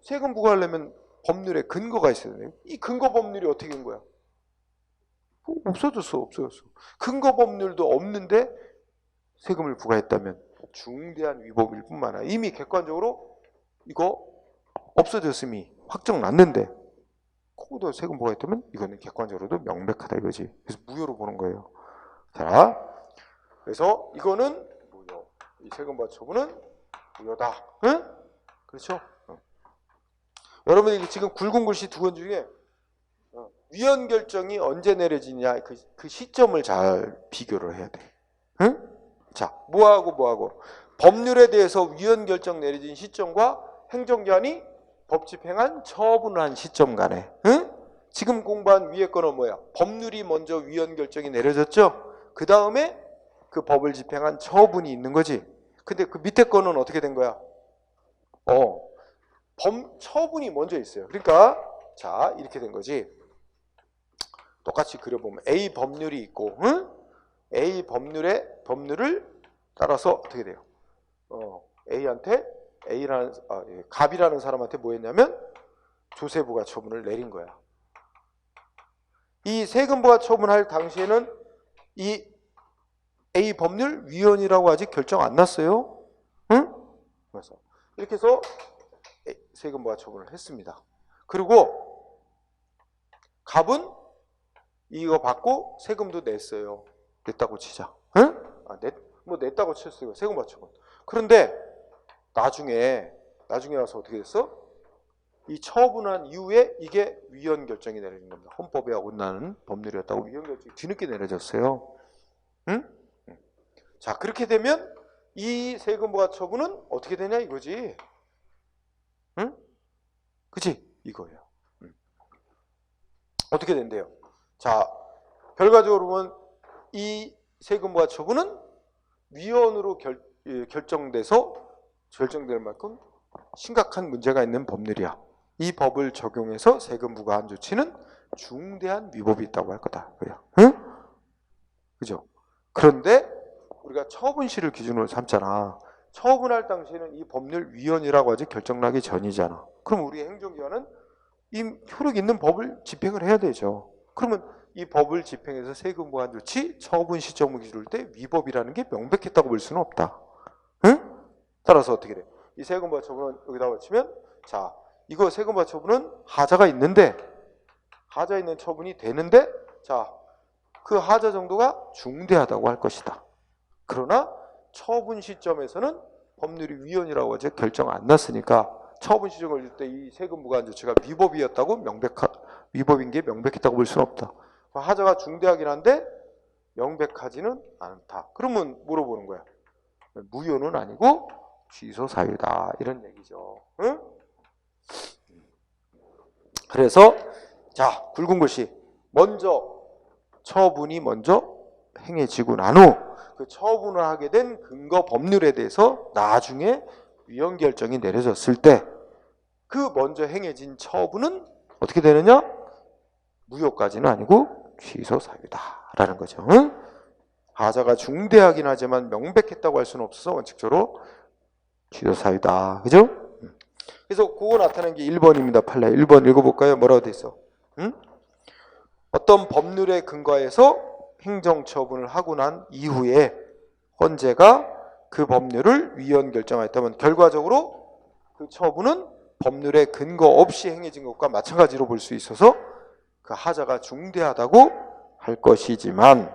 세금 부과하려면 법률에 근거가 있어야 돼요. 이 근거 법률이 어떻게 된 거야? 없어졌어. 근거 법률도 없는데 세금을 부과했다면 중대한 위법일 뿐만 아니라 이미 객관적으로 이거 없어졌음이 확정 났는데 거기도 세금 부과했다면 이거는 객관적으로도 명백하다 이거지. 그래서 무효로 보는 거예요. 자, 그래서 이거는 무효. 이 세금 부과 처분은 무효다. 응? 그렇죠? 여러분이 지금 굵은 글씨 두 건 중에 위헌 결정이 언제 내려지냐 그 시점을 잘 비교를 해야 돼. 응? 자, 뭐하고 법률에 대해서 위헌 결정 내려진 시점과 행정기관이 법 집행한 처분한 시점 간에 응? 지금 공부한 위에 거는 뭐야? 법률이 먼저 위헌 결정이 내려졌죠? 그 다음에 그 법을 집행한 처분이 있는 거지. 근데 그 밑에 거는 어떻게 된 거야? 처분이 먼저 있어요. 그러니까 자 이렇게 된 거지. 똑같이 그려보면 A 법률이 있고 응? A 법률을 따라서 어떻게 돼요? A한테 갑이라는 사람한테 뭐 했냐면 조세부과 처분을 내린 거야. 이 세금부과 처분할 당시에는 이 A 법률 위헌이라고 아직 결정 안 났어요. 응? 그래서 이렇게 해서 세금부과 처분을 했습니다. 그리고 갑은 이거 받고 세금도 냈어요. 냈다고 치자. 응? 냈다고 쳤어요. 세금부과 처분. 그런데 나중에 와서 어떻게 됐어? 이 처분한 이후에 이게 위헌 결정이 내려진 겁니다. 헌법에 어긋나는 법률이었다고 위헌 결정이 뒤늦게 내려졌어요. 응? 자 그렇게 되면 이 세금부과 처분은 어떻게 되냐 이거지. 응? 그치? 이거예요. 어떻게 된대요? 자, 결과적으로 보면 이 세금부과 처분은 위헌으로 결정될 만큼 심각한 문제가 있는 법률이야. 이 법을 적용해서 세금 부과한 조치는 중대한 위법이 있다고 할 거다. 응? 그죠? 그런데 우리가 처분시를 기준으로 삼잖아. 처분할 당시에는 이 법률 위헌이라고 하지 결정나기 전이잖아. 그럼 우리 행정기관은 이 효력 있는 법을 집행을 해야 되죠. 그러면 이 법을 집행해서 세금 부과한 조치 처분 시점을 기준으로 때 위법이라는 게 명백했다고 볼 수는 없다. 응? 따라서 어떻게 돼? 이 세금 부과 처분은 여기다 붙이면 자, 이거 세금 부과 처분은 하자가 있는데 하자 있는 처분이 되는데 자, 그 하자 정도가 중대하다고 할 것이다. 그러나 처분 시점에서는 법률이 위헌이라고 하지 결정 안 났으니까 처분 시점 걸릴 때 이 세금 부과한 조치가 위법이었다고 위법인 게 명백했다고 볼 수는 없다. 하자가 중대하긴 한데 명백하지는 않다. 그러면 물어보는 거야. 무효는 아니고 취소 사유다. 이런 얘기죠. 응? 그래서 자, 굵은 글씨 먼저 처분이 먼저 행해지고 난 후 그 처분을 하게 된 근거 법률에 대해서 나중에 위헌 결정이 내려졌을 때 그 먼저 행해진 처분은 어떻게 되느냐? 무효까지는 아니고 취소 사유다라는 거죠. 응? 하자가 중대하긴 하지만 명백했다고 할 수는 없어서 원칙적으로 취소 사유다. 그죠? 그래서 그거 나타낸 게 1번입니다. 판례 1번 읽어볼까요? 뭐라고 돼 있어? 응? 어떤 법률에 근거해서 행정처분을 하고 난 이후에 헌재가 그 법률을 위헌 결정하였다면 결과적으로 그 처분은 법률에 근거 없이 행해진 것과 마찬가지로 볼 수 있어서 그 하자가 중대하다고 할 것이지만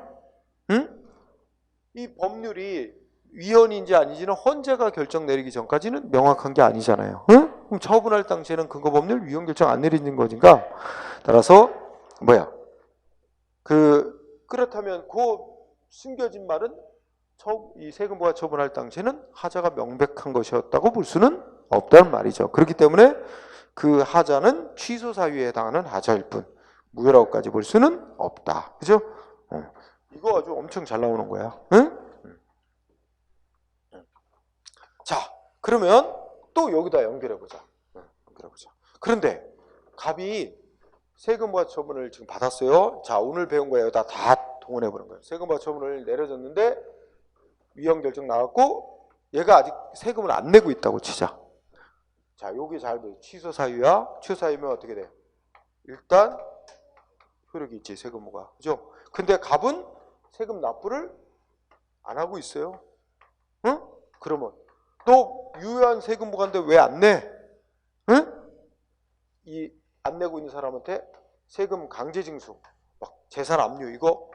이 법률이 위헌인지 아닌지는 헌재가 결정 내리기 전까지는 명확한 게 아니잖아요. 그럼 처분할 당시에는 근거 법률 위헌 결정 안 내리는 거니까 따라서 그렇다면 그 숨겨진 말은 이 세금 부과 처분할 당시에는 하자가 명백한 것이었다고 볼 수는 없다는 말이죠. 그렇기 때문에 그 하자는 취소 사유에 해당하는 하자일 뿐 무효라고까지 볼 수는 없다. 그죠? 이거 아주 엄청 잘 나오는 거야. 응? 자, 그러면 또 여기다 연결해보자. 그런데 갑이 세금 부과 처분을 지금 받았어요. 자, 오늘 배운 거에 여기다 다 동원해보는 거예요. 세금 부과 처분을 내려졌는데 위헌 결정 나왔고 얘가 아직 세금을 안 내고 있다고 치자. 자, 여기 잘 보여. 취소 사유야. 취소 사유면 어떻게 돼? 일단 효력이 있지, 세금부가. 그죠? 근데 갑은 세금 납부를 안 하고 있어요. 응? 그러면 너 유효한 세금 부과인데 왜 안 내? 응? 이 안 내고 있는 사람한테 세금 강제 징수, 막 재산 압류 이거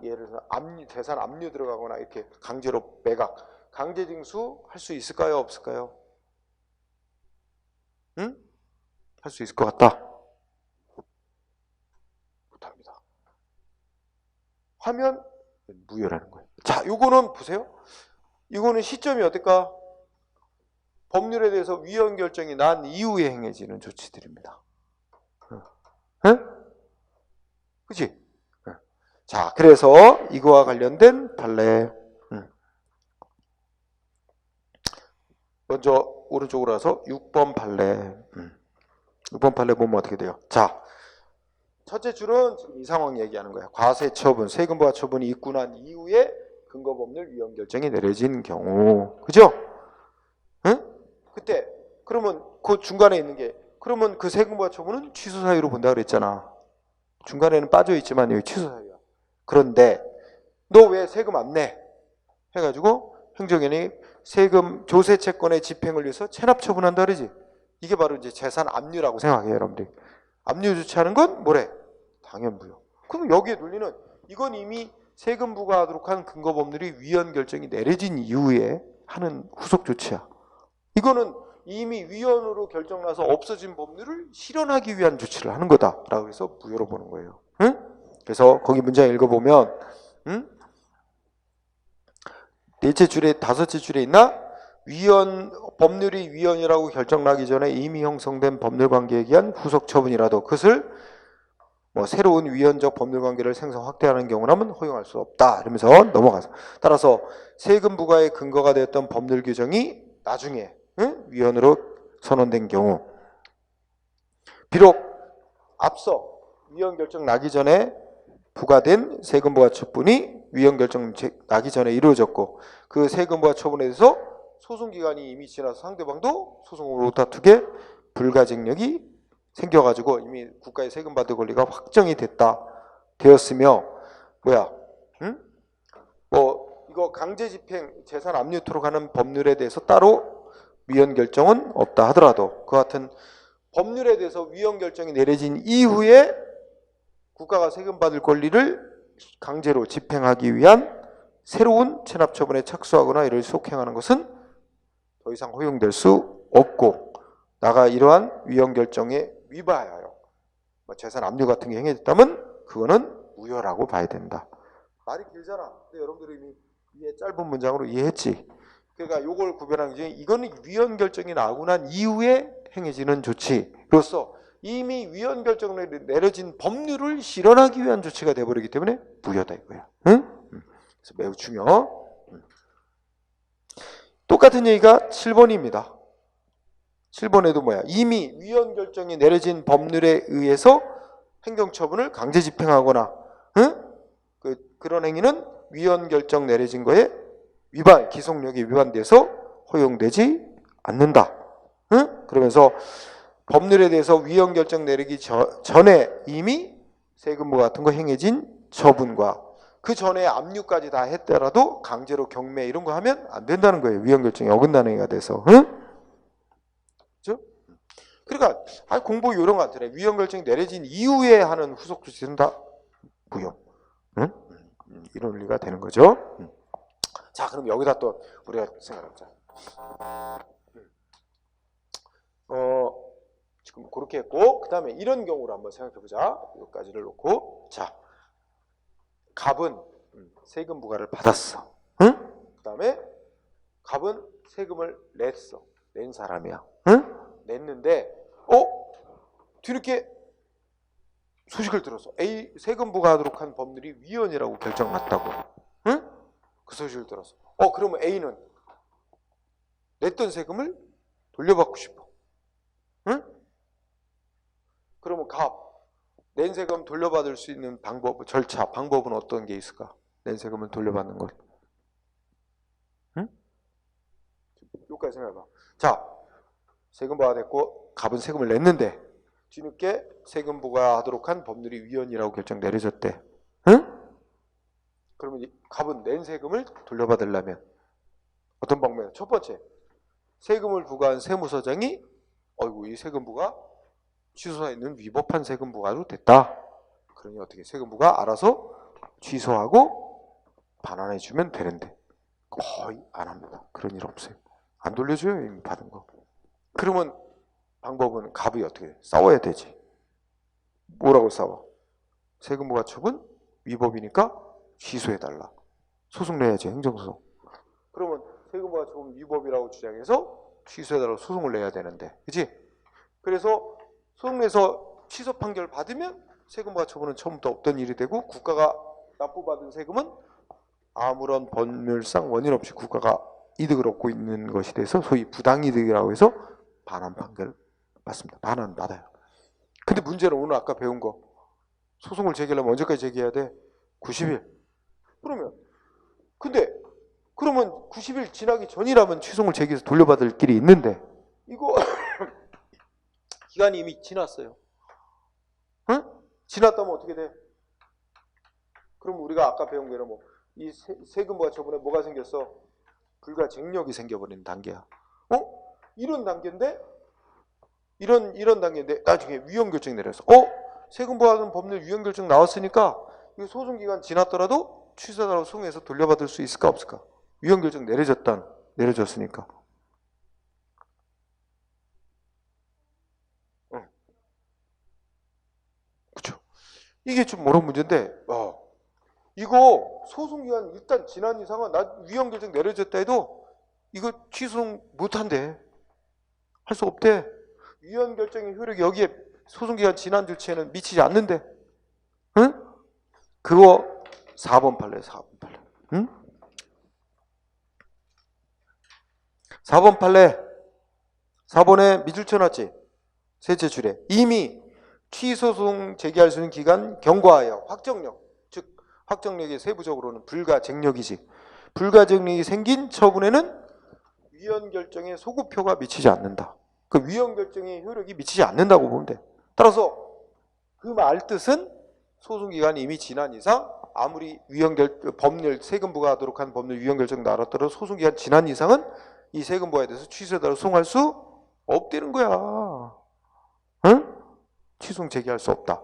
예를 들어서 재산 압류 들어가거나 이렇게 강제로 매각, 강제 징수 할 수 있을까요? 없을까요? 응? 할 수 있을 것 같다. 못합니다. 하면 무효라는 거예요. 자, 요거는 보세요. 이거는 시점이 어떨까? 법률에 대해서 위헌 결정이 난 이후에 행해지는 조치들입니다. 응? 그치? 자, 그래서 이거와 관련된 판례. 먼저 오른쪽으로 와서 6번 판례. 6번 판례 보면 어떻게 돼요? 자, 첫째 줄은 지금 이 상황 얘기하는 거야. 과세 처분, 세금 부과 처분이 있고 난 이후에 근거 법률 위헌 결정이 내려진 경우. 그죠? 응? 그때 그러면 그 중간에 있는 게 그러면 그 세금 부과 처분은 취소 사유로 본다 그랬잖아. 중간에는 빠져 있지만 여기 취소 사유야. 그런데 너 왜 세금 안 내? 해가지고 행정연이 세금 조세 채권의 집행을 위해서 체납 처분한다 그러지. 이게 바로 이제 재산 압류라고 생각해요, 여러분들이. 압류 조치하는 건 뭐래? 당연 무효. 그럼 여기에 논리는 이건 이미 세금 부과하도록 한 근거 법률이 위헌 결정이 내려진 이후에 하는 후속 조치야. 이거는 이미 위헌으로 결정나서 없어진 법률을 실현하기 위한 조치를 하는 거다라고 해서 무효로 보는 거예요. 응? 그래서 거기 문장 읽어보면 넷째 줄에 다섯째 줄에 있나? 법률이 위헌이라고 결정나기 전에 이미 형성된 법률 관계에 의한 후속 처분이라도 그것을 뭐 새로운 위헌적 법률 관계를 생성 확대하는 경우라면 허용할 수 없다. 이러면서 넘어가서 따라서 세금 부과의 근거가 되었던 법률 규정이 나중에 위헌으로 선언된 경우 비록 앞서 위헌 결정 나기 전에 부과된 세금 부과 처분이 위헌 결정 나기 전에 이루어졌고 그 세금 부과 처분에 대해서 소송 기간이 이미 지나서 상대방도 소송을 못 다투게 불가증력이 생겨가지고 이미 국가의 세금 받을 권리가 확정이 되었으며 뭐 이거 강제 집행 재산 압류토록 하는 법률에 대해서 따로 위헌 결정은 없다 하더라도 그 같은 법률에 대해서 위헌 결정이 내려진 이후에 국가가 세금 받을 권리를 강제로 집행하기 위한 새로운 체납 처분에 착수하거나 이를 속행하는 것은 더 이상 허용될 수 없고 나가 이러한 위헌 결정에 위반하여 재산 압류 같은 게 행해졌다면 그거는 무효라고 봐야 된다. 말이 길잖아. 근데 여러분들이 이미 이해 짧은 문장으로 이해했지. 그러니까 요걸 구별하는 게 이거는 위헌 결정이 나오고 난 이후에 행해지는 조치로서 이미 위헌 결정을 내려진 법률을 실현하기 위한 조치가 돼버리기 때문에 무효다 이거야. 응? 그래서 매우 중요. 똑같은 얘기가 7번입니다. 7번에도 뭐야? 이미 위헌 결정이 내려진 법률에 의해서 행정처분을 강제 집행하거나 그런 행위는 위헌 결정 내려진 거에 기속력이 위반돼서 허용되지 않는다. 그러면서 법률에 대해서 위헌 결정 내리기 전에 이미 세금부 같은 거 행해진 처분과 그 전에 압류까지 다 했더라도 강제로 경매 이런 거 하면 안 된다는 거예요. 위헌 결정이 어긋나는 행위가 돼서. 그렇죠? 그러니까 공부 요령 같으네. 위헌 결정이 내려진 이후에 하는 후속 조치는 다 무효. 이런 논리가 되는 거죠. 자, 그럼 여기다 또 우리가 생각해보자. 지금 그렇게 했고 그 다음에 이런 경우로 한번 생각해보자. 여기까지를 놓고 자, 갑은 세금 부과를 받았어. 그 다음에 갑은 세금을 낸 사람이야. 냈는데 뒤늦게 소식을 들었어. A 세금 부과하도록 한 법률이 위헌이라고 결정났다고. 그 소식을 들었어. 그러면 A는 냈던 세금을 돌려받고 싶어. 그러면 낸 세금 돌려받을 수 있는 방법은 어떤 게 있을까? 낸 세금을 돌려받는 것. 여기까지 생각해봐. 자, 세금 부과됐고 갑은 세금을 냈는데 뒤늦게 세금 부과하도록 한 법률이 위헌이라고 결정 내려졌대. 그러면 갑은 낸 세금을 돌려받으려면 어떤 방법이야? 첫 번째, 세금을 부과한 세무서장이 이 세금 부과 취소가 있는 위법한 세금 부과로 됐다. 그러니 어떻게 세금 부과 알아서 취소하고 반환해주면 되는데 거의 안 합니다. 그런 일 없어요. 안 돌려줘요. 이미 받은 거. 그러면 방법은 갑이 어떻게 돼? 싸워야 되지. 뭐라고 싸워? 세금 부과 처분 위법이니까 취소해달라. 소송 내야지. 행정소송. 그러면 세금 부과 처분 위법이라고 주장해서 취소해달라고 소송을 내야 되는데, 그치? 그래서 소송 내서 취소 판결 받으면 세금 부과 처분은 처음부터 없던 일이 되고 국가가 납부받은 세금은 아무런 법률상 원인 없이 국가가 이득을 얻고 있는 것이 돼서 소위 부당이득이라고 해서 반환 판결을 받습니다. 반환 받아요. 근데 문제는 오늘 아까 배운 거 소송을 제기하려면 언제까지 제기해야 돼? 90일. 그러면 90일 지나기 전이라면 취소를 제기해서 돌려받을 길이 있는데 이거 기간이 이미 지났어요. 지났다면 어떻게 돼? 그럼 우리가 아까 배운 거는 이 세금 부과 처분에 뭐가 생겼어? 불가증력이 생겨버리는 단계야. 이런 단계인데 이런 단계인데 나중에 위헌 결정이 내려서 세금 부과하는 법률 위헌 결정 나왔으니까 이 소송 기간 지났더라도 취소하라고 소송해서 돌려받을 수 있을까 없을까? 위헌 결정 내려졌으니까. 그렇죠. 이게 좀 어려운 문제인데 이거 소송 기간 일단 지난 이상은 위헌 결정 내려졌다 해도 이거 취소 못한대. 할 수 없대. 위헌 결정의 효력이 여기에 소송 기간 지난 조치에는 미치지 않는데 그거 4번 판례, 4번 판례. 응? 4번 판례. 4번에 밑줄 쳐놨지? 셋째 줄에. 이미 취소소송 제기할 수 있는 기간 경과하여 확정력, 즉 확정력이 세부적으로는 불가쟁력이지. 불가쟁력이 생긴 처분에는 위헌 결정에 소급효가 미치지 않는다. 그 위헌 결정의 효력이 미치지 않는다고 보면 돼. 따라서 그 말 뜻은 소송 기간이 이미 지난 이상 아무리 법률 세금 부과하도록 한 법률 위헌 결정 나왔더라도 소송 기간 지난 이상은 이 세금 부과에 대해서 취소해달라고 소송할 수 없다는 거야. 응? 취소송 제기할 수 없다.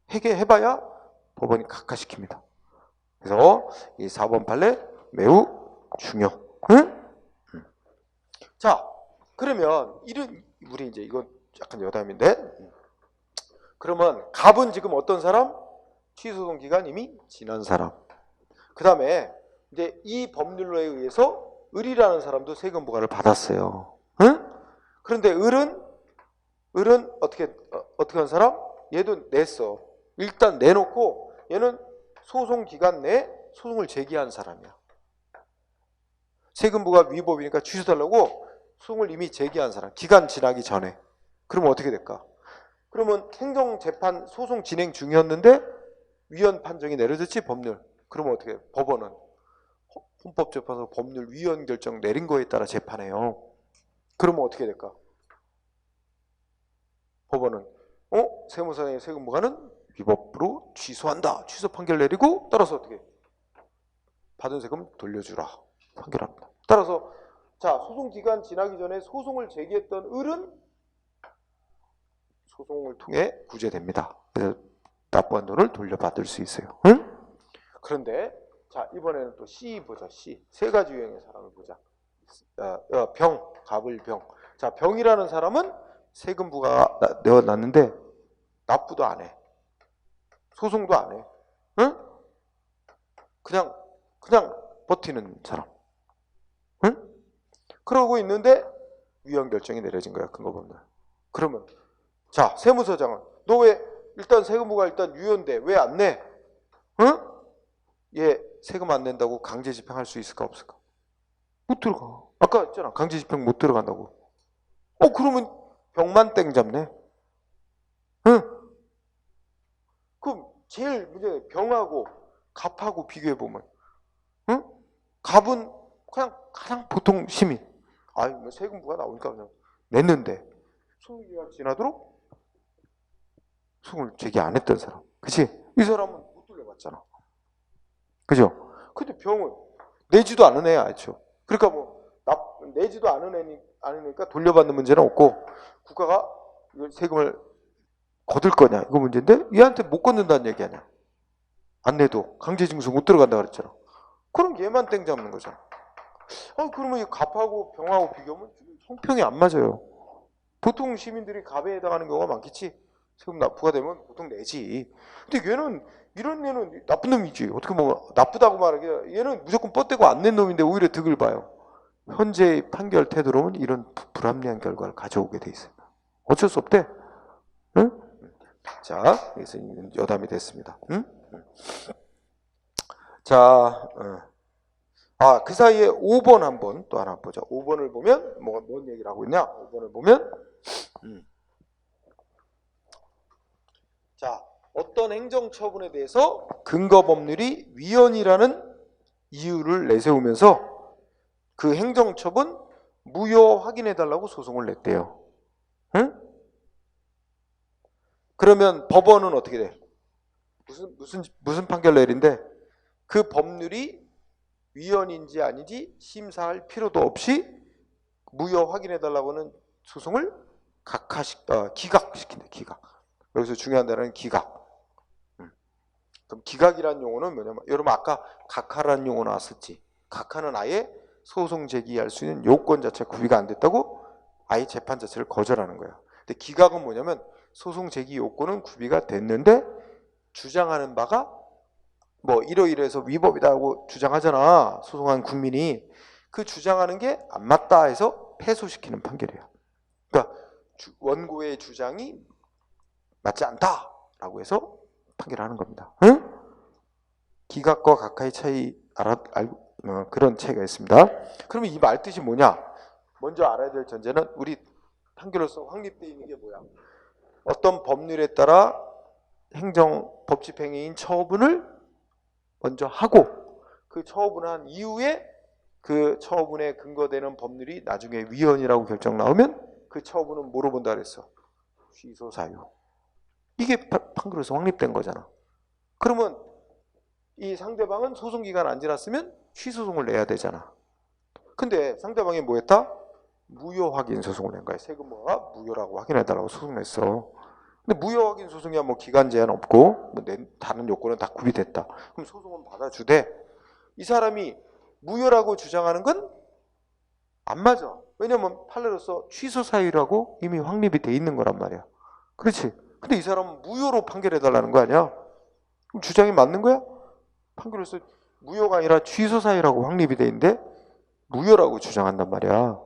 해봐야 법원이 각하시킵니다. 그래서 이 4번 판례 매우 중요. 응? 자, 그러면 우리 이제 이건 약간 여담인데, 그러면 갑은 지금 어떤 사람? 취소소송 기간 이미 지난 사람. 그 다음에 이제 이 법률로에 의해서 을이라는 사람도 세금 부과를 받았어요. 응? 그런데 을은 어떻게 한 사람? 얘도 냈어. 일단 내놓고 얘는 소송 기간 내에 소송을 제기한 사람이야. 세금 부과 위법이니까 취소달라고 소송을 이미 제기한 사람. 기간 지나기 전에. 그러면 어떻게 될까? 그러면 행정재판 소송 진행 중이었는데 위헌 판정이 내려졌지, 법률. 그러면 어떻게 해? 법원은 헌법재판소 법률 위헌 결정 내린 거에 따라 재판해요. 그러면 어떻게 될까? 법원은 세무사의 세금 부과는 위법으로 취소한다. 취소 판결 내리고 따라서 어떻게? 받은 세금 돌려주라. 판결합니다. 따라서 자, 소송 기간 지나기 전에 소송을 제기했던 을은 소송을 통해 구제됩니다. 그래서 납부한 돈을 돌려받을 수 있어요. 응? 그런데 자, 이번에는 또 C 보자. C. 세 가지 유형의 사람을 보자. 갑을 병. 자, 병이라는 사람은 세금 부가 내어놨는데 납부도 안 해. 소송도 안 해. 응? 그냥 버티는 사람. 응? 그러고 있는데 위헌 결정이 내려진 거야. 근거 법률. 그러면 자, 세무서장은 너 왜 일단 세금부가 일단 유효인데 왜 안 내? 응? 얘 세금 안 낸다고 강제 집행할 수 있을까 없을까? 못 들어가. 아까 했잖아. 강제 집행 못 들어간다고. 그러면 병만 땡 잡네. 응? 그럼 제일 문제 병하고 갑하고 비교해 보면, 응? 갑은 그냥 가장 보통 시민. 뭐 세금 부가 나오니까 그냥 냈는데 소송기간 지나도록 소송을 제기 안 했던 사람. 그치? 이 사람은 못 돌려받잖아. 그죠? 근데 병은 내지도 않은 애야, 알죠? 그러니까 내지도 않으니까 돌려받는 문제는 없고 국가가 이걸 세금을 거둘 거냐 이거 문제인데 얘한테 못 걷는다는 얘기 아니야. 안 내도 강제징수 못 들어간다 그랬잖아. 그럼 얘만 땡 잡는 거잖아. 그러면 이 갑하고 병하고 비교하면 성평이 안 맞아요. 보통 시민들이 갑에 해당하는 경우가 많겠지. 세금 납부가 되면 보통 내지. 근데 이런 얘는 나쁜 놈이지. 어떻게 보면 나쁘다고 말하기에 얘는 무조건 뻗대고 안 낸 놈인데 오히려 득을 봐요. 현재 판결 태도로는 이런 불합리한 결과를 가져오게 돼 있어요. 어쩔 수 없대. 응? 자, 여기서 여담이 됐습니다. 응? 자, 그 사이에 5번 한번 또 하나 보자. 5번을 보면 뭔 얘기를 하고 있냐? 5번을 보면 자, 어떤 행정처분에 대해서 근거법률이 위헌이라는 이유를 내세우면서 그 행정처분 무효 확인해달라고 소송을 냈대요. 응? 그러면 법원은 어떻게 돼? 무슨 판결 내린데 그 법률이 위헌인지 아닌지 심사할 필요도 없이 무효 확인해달라고는 소송을 기각시킨다. 기각. 여기서 중요한 단어는 기각. 그럼 기각이라는 용어는 뭐냐면 여러분 아까 각하라는 용어 나왔었지. 각하는 아예 소송 제기할 수 있는 요건 자체가 구비가 안 됐다고 아예 재판 자체를 거절하는 거야. 근데 기각은 뭐냐면 소송 제기 요건은 구비가 됐는데 주장하는 바가 이러이러해서 위법이다고 주장하잖아. 소송한 국민이. 그 주장하는 게 안 맞다 해서 패소시키는 판결이야. 그러니까 원고의 주장이 맞지 않다라고 해서 판결하는 겁니다. 응? 기각과 각하의 차이 그런 차이가 있습니다. 그러면 이 말 뜻이 뭐냐? 먼저 알아야 될 전제는 우리 판결로서 확립되어 있는 게 뭐야? 어떤 법률에 따라 행정 법집행위인 처분을 먼저 하고 그 처분을 한 이후에 그 처분에 근거되는 법률이 나중에 위헌이라고 결정 나오면 그 처분은 뭐로 본다 그랬어? 취소 사유. 이게 판결에서 확립된 거잖아. 그러면 이 상대방은 소송기간 안 지났으면 취소송을 내야 되잖아. 근데 상대방이 뭐 했다? 무효 확인 소송을 낸 거야. 세금부가 무효라고 확인해달라고 소송했어. 근데 무효 확인 소송이야 뭐 기간 제한 없고 뭐 다른 요건은 다 구비됐다. 그럼 소송은 받아주되 이 사람이 무효라고 주장하는 건 안 맞아. 왜냐면 판례로서 취소 사유라고 이미 확립이 돼 있는 거란 말이야. 그렇지. 근데 이 사람은 무효로 판결해달라는 거 아니야? 그럼 주장이 맞는 거야? 판결로서 무효가 아니라 취소 사유라고 확립이 돼 있는데 무효라고 주장한단 말이야.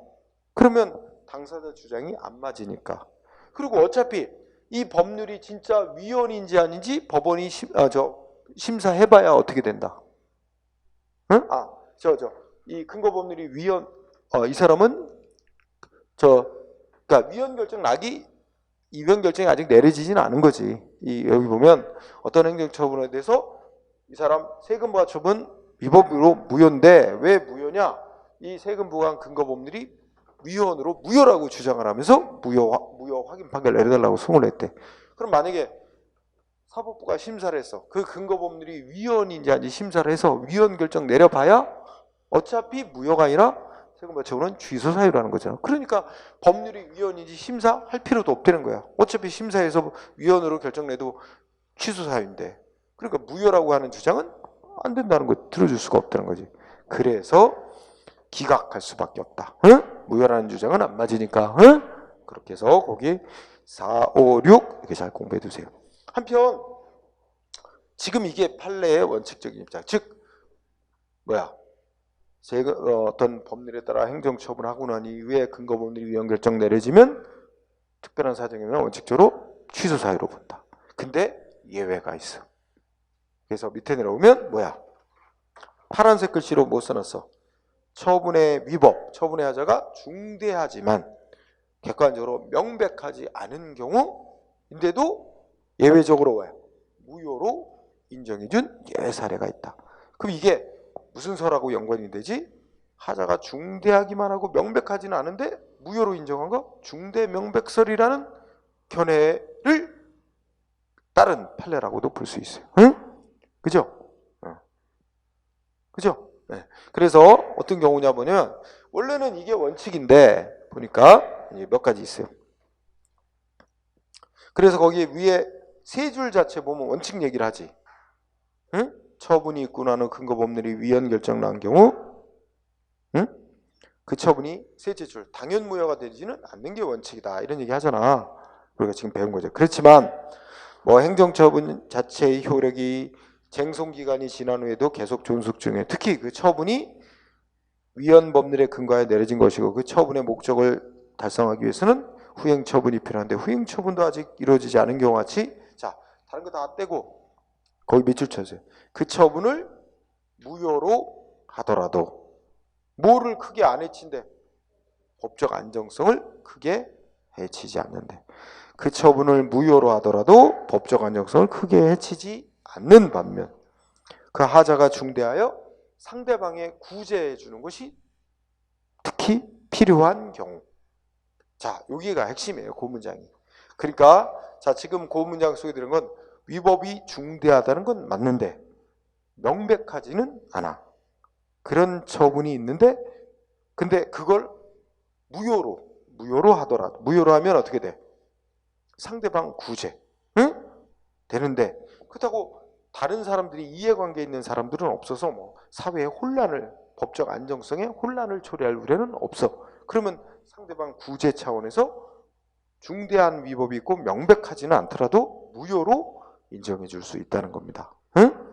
그러면 당사자 주장이 안 맞으니까. 그리고 어차피 이 법률이 진짜 위헌인지 아닌지 법원이 심사해봐야 어떻게 된다. 응? 이 근거 법률이 위헌, 이 사람은 그러니까 위헌 결정 위헌 결정이 아직 내려지지는 않은 거지. 여기 보면 어떤 행정처분에 대해서 이 사람 세금부과 처분 위법으로 무효인데 왜 무효냐? 이 세금부과 근거 법률이 위헌으로 무효라고 주장을 하면서 무효 확인 판결 내려달라고 소송을 했대. 그럼 만약에 사법부가 심사를 했어. 그 근거 법률이 위헌인지 아닌지 심사를 해서 위헌 결정 내려봐야 어차피 무효가 아니라 세금부와 처분은 취소 사유라는 거잖아. 그러니까 법률이 위헌인지 심사할 필요도 없다는 거야. 어차피 심사해서 위헌으로 결정 내도 취소 사유인데. 그러니까 무효라고 하는 주장은 안 된다는 거 들어줄 수가 없다는 거지. 그래서 기각할 수밖에 없다. 응? 무효라는 주장은 안 맞으니까. 응? 그렇게 해서 거기 4, 5, 6 이렇게 잘 공부해 두세요. 한편 지금 이게 판례의 원칙적인 입장. 즉 어떤 법률에 따라 행정처분하고 난 이후에 근거 법률이 위헌 결정 내려지면 특별한 사정이면 원칙적으로 취소 사유로 본다. 근데 예외가 있어. 그래서 밑에 내려오면 파란색 글씨로 뭐 써놨어? 처분의 위법, 처분의 하자가 중대하지만 객관적으로 명백하지 않은 경우인데도 예외적으로 무효로 인정해준 예외 사례가 있다. 그럼 이게 무슨 설하고 연관이 되지? 하자가 중대하기만 하고 명백하지는 않은데 무효로 인정한 거? 중대명백설이라는 견해를 따른 판례라고도 볼 수 있어요. 응? 그죠? 그죠? 네. 그래서 어떤 경우냐 보면 원래는 이게 원칙인데 보니까 몇 가지 있어요. 그래서 거기 위에 세 줄 자체 보면 원칙 얘기를 하지. 응? 처분이 있고 나는 근거 법률이 위헌 결정 난 경우, 응? 그 처분이 셋째 줄 당연 무효가 되지는 않는 게 원칙이다 이런 얘기 하잖아. 우리가 지금 배운 거죠. 그렇지만 뭐 행정처분 자체의 효력이 쟁송기간이 지난 후에도 계속 존속 중에 특히 그 처분이 위헌 법률에 근거하여 내려진 것이고 그 처분의 목적을 달성하기 위해서는 후행처분이 필요한데 후행처분도 아직 이루어지지 않은 경우 같이 자 다른 거 다 떼고 거기 밑줄 쳐주세요. 그 처분을 무효로 하더라도 뭐를 크게 안 해친대? 법적 안정성을 크게 해치지 않는데 그 처분을 무효로 하더라도 법적 안정성을 크게 해치지 않는 반면 그 하자가 중대하여 상대방에 구제해 주는 것이 특히 필요한 경우. 자, 여기가 핵심이에요. 그 문장이. 그러니까 자 지금 그 문장 속에 들은 건 위법이 중대하다는 건 맞는데 명백하지는 않아. 그런 처분이 있는데 근데 그걸 무효로 하더라도 무효로 하면 어떻게 돼? 상대방 구제. 응? 되는데 그렇다고 다른 사람들이 이해관계 있는 사람들은 없어서 뭐 사회의 혼란을 법적 안정성에 혼란을 초래할 우려는 없어. 그러면 상대방 구제 차원에서 중대한 위법이 있고 명백하지는 않더라도 무효로 인정해 줄 수 있다는 겁니다. 응?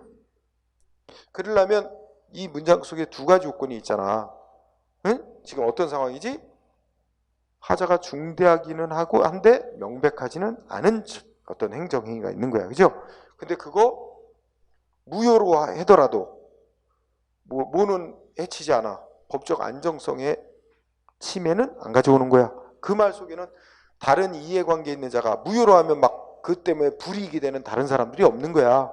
그러려면 이 문장 속에 두 가지 요건이 있잖아. 응? 지금 어떤 상황이지? 하자가 중대하기는 하고 한데 명백하지는 않은 어떤 행정행위가 있는 거야. 그죠? 근데 그거 무효로 하더라도 뭐는 해치지 않아. 법적 안정성의 침해는 안 가져오는 거야. 그 말 속에는 다른 이해관계에 있는 자가 무효로 하면 막 그 때문에 불이익이 되는 다른 사람들이 없는 거야.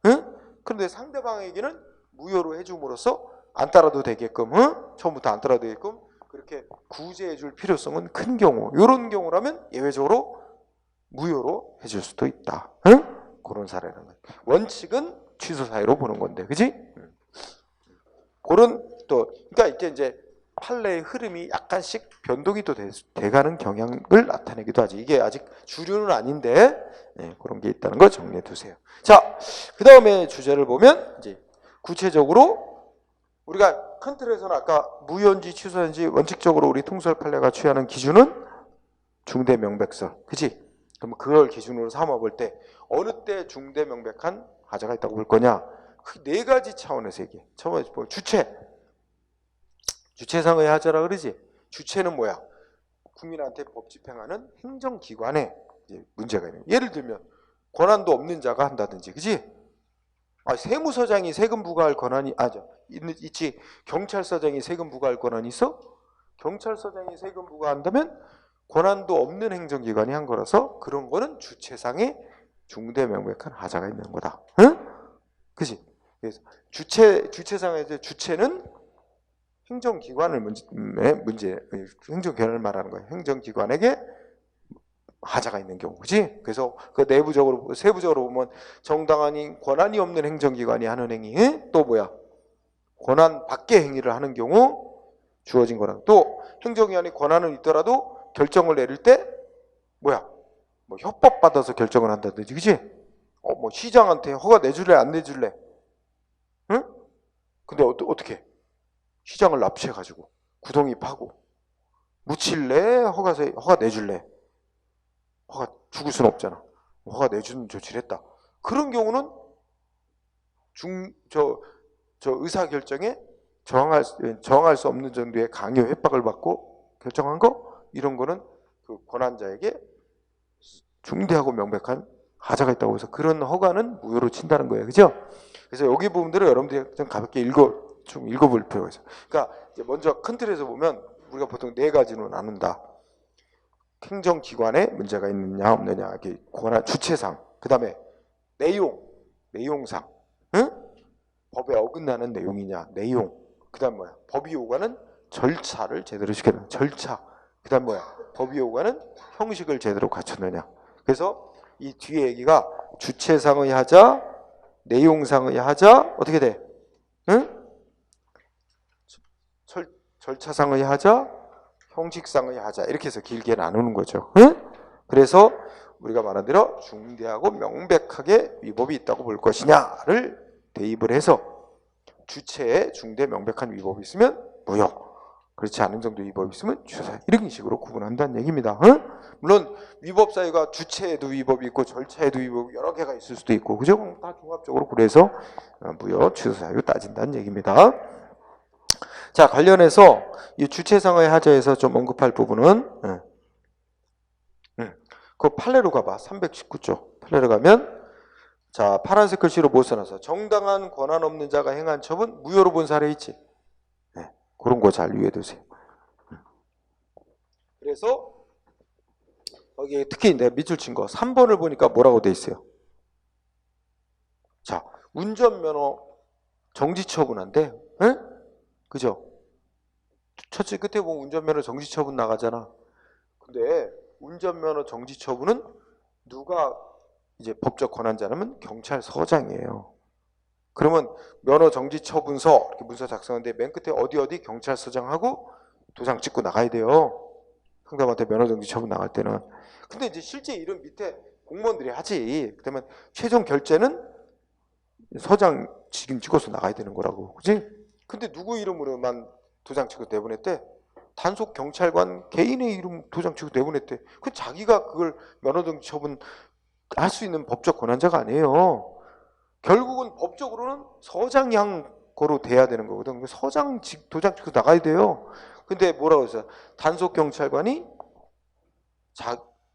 응? 그런데 상대방에게는 무효로 해줌으로써 안 따라도 되게끔, 응? 처음부터 안 따라도 되게끔 그렇게 구제해 줄 필요성은 큰 경우, 이런 경우라면 예외적으로 무효로 해줄 수도 있다. 응? 그런 사례는 거야. 원칙은 취소 사유로 보는 건데, 그지? 그런 또, 그러니까 이제 판례의 흐름이 약간씩 변동이 또 돼가는 경향을 나타내기도 하지. 이게 아직 주류는 아닌데, 네, 그런 게 있다는 거 정리해 두세요. 자, 그 다음에 주제를 보면 이제 구체적으로 우리가 큰 틀에서는 아까 무효인지 취소인지 원칙적으로 우리 통설 판례가 취하는 기준은 중대 명백설, 그지? 그럼 그걸 기준으로 삼아 볼 때 어느 때 중대 명백한 하자가 있다고 볼 거냐? 그 네 가지 차원에서 얘기해. 처음에 주체상의 하자라 그러지. 주체는 뭐야? 국민한테 법 집행하는 행정기관에 문제가 있는. 예를 들면 권한도 없는 자가 한다든지, 그지? 세무서장이 세금 부과할 권한이 있지. 경찰서장이 세금 부과할 권한이 있어? 경찰서장이 세금 부과한다면 권한도 없는 행정기관이 한 거라서 그런 거는 주체상의 중대 명백한 하자가 있는 거다. 응? 그지? 그래서 주체상의 주체는 행정기관을 행정기관을 말하는 거예요. 행정기관에게 하자가 있는 경우, 그지? 그래서 그 세부적으로 보면 정당한 권한이 없는 행정기관이 하는 행위, 또 뭐야? 권한 밖의 행위를 하는 경우 주어진 거랑, 또 행정기관이 권한은 있더라도 결정을 내릴 때 뭐야? 뭐 협박 받아서 결정을 한다든지, 그지? 뭐 시장한테 허가 내줄래 안 내줄래? 응? 근데 어떻게? 시장을 납치해가지고 구덩이 파고 묻힐래? 허가 내줄래? 허가 죽을 수는 없잖아. 허가 내주는 조치를 했다. 그런 경우는 의사결정에 저항할 수 없는 정도의 강요 협박을 받고 결정한 거, 이런 거는 그 권한자에게 중대하고 명백한 하자가 있다고 해서 그런 허가는 무효로 친다는 거예요. 그죠? 그래서 여기 부분들을 여러분들이 좀 가볍게 읽어볼 필요가 있어요. 그러니까 이제 먼저 큰 틀에서 보면 우리가 보통 네 가지로 나눈다. 행정기관에 문제가 있느냐 없느냐, 권한 주체상, 그 다음에 내용상, 응? 법에 어긋나는 내용이냐, 내용, 그 다음 뭐야? 법이 요구하는 절차를 제대로 지켜야 절차, 그 다음 뭐야? 법이 요구하는 형식을 제대로 갖췄느냐. 그래서 이 뒤에 얘기가 주체상의 하자, 내용상의 하자, 어떻게 돼? 응? 절차상의 하자, 형식상의 하자, 이렇게 해서 길게 나누는 거죠. 응? 그래서 우리가 말한 대로 중대하고 명백하게 위법이 있다고 볼 것이냐를 대입을 해서 주체에 중대 명백한 위법이 있으면 무효, 그렇지 않은 정도 위법이 있으면 취소, 이런 식으로 구분한다는 얘기입니다. 응? 물론 위법 사유가 주체에도 위법이 있고 절차에도 위법이 여러 개가 있을 수도 있고, 그죠? 다 종합적으로 그래서 무효, 취소 사유 따진다는 얘기입니다. 자, 관련해서 이 주체상의 하자에서 좀 언급할 부분은 그 판례로 가봐. 319조 판례로 가면, 자, 파란색 글씨로 못 써놔서 정당한 권한 없는 자가 행한 처분 무효로 본 사례 있지. 네, 그런 거 잘 유의해 두세요. 그래서 여기 특히 내가 밑줄 친 거 3번을 보니까 뭐라고 돼 있어요? 자, 운전면허 정지 처분한데, 그죠? 첫째 끝에 보면 운전면허 정지 처분 나가잖아. 근데 운전면허 정지 처분은 누가 이제 법적 권한자라면 경찰서장이에요. 그러면 면허 정지 처분서 이렇게 문서 작성하는데 맨 끝에 어디 경찰서장하고 도장 찍고 나가야 돼요. 상대방한테 면허 정지 처분 나갈 때는. 근데 이제 실제 이름 밑에 공무원들이 하지. 그러면 최종 결재는 서장 지금 찍어서 나가야 되는 거라고, 그지? 근데 누구 이름으로만 도장 찍고 내보냈대? 단속 경찰관 개인의 이름 도장 찍고 내보냈대. 그 자기가 그걸 면허 정지 처분 할 수 있는 법적 권한자가 아니에요. 결국은 법적으로는 서장양거로 돼야 되는 거거든. 서장 도장 찍고 나가야 돼요. 근데 뭐라고 했어요? 단속 경찰관이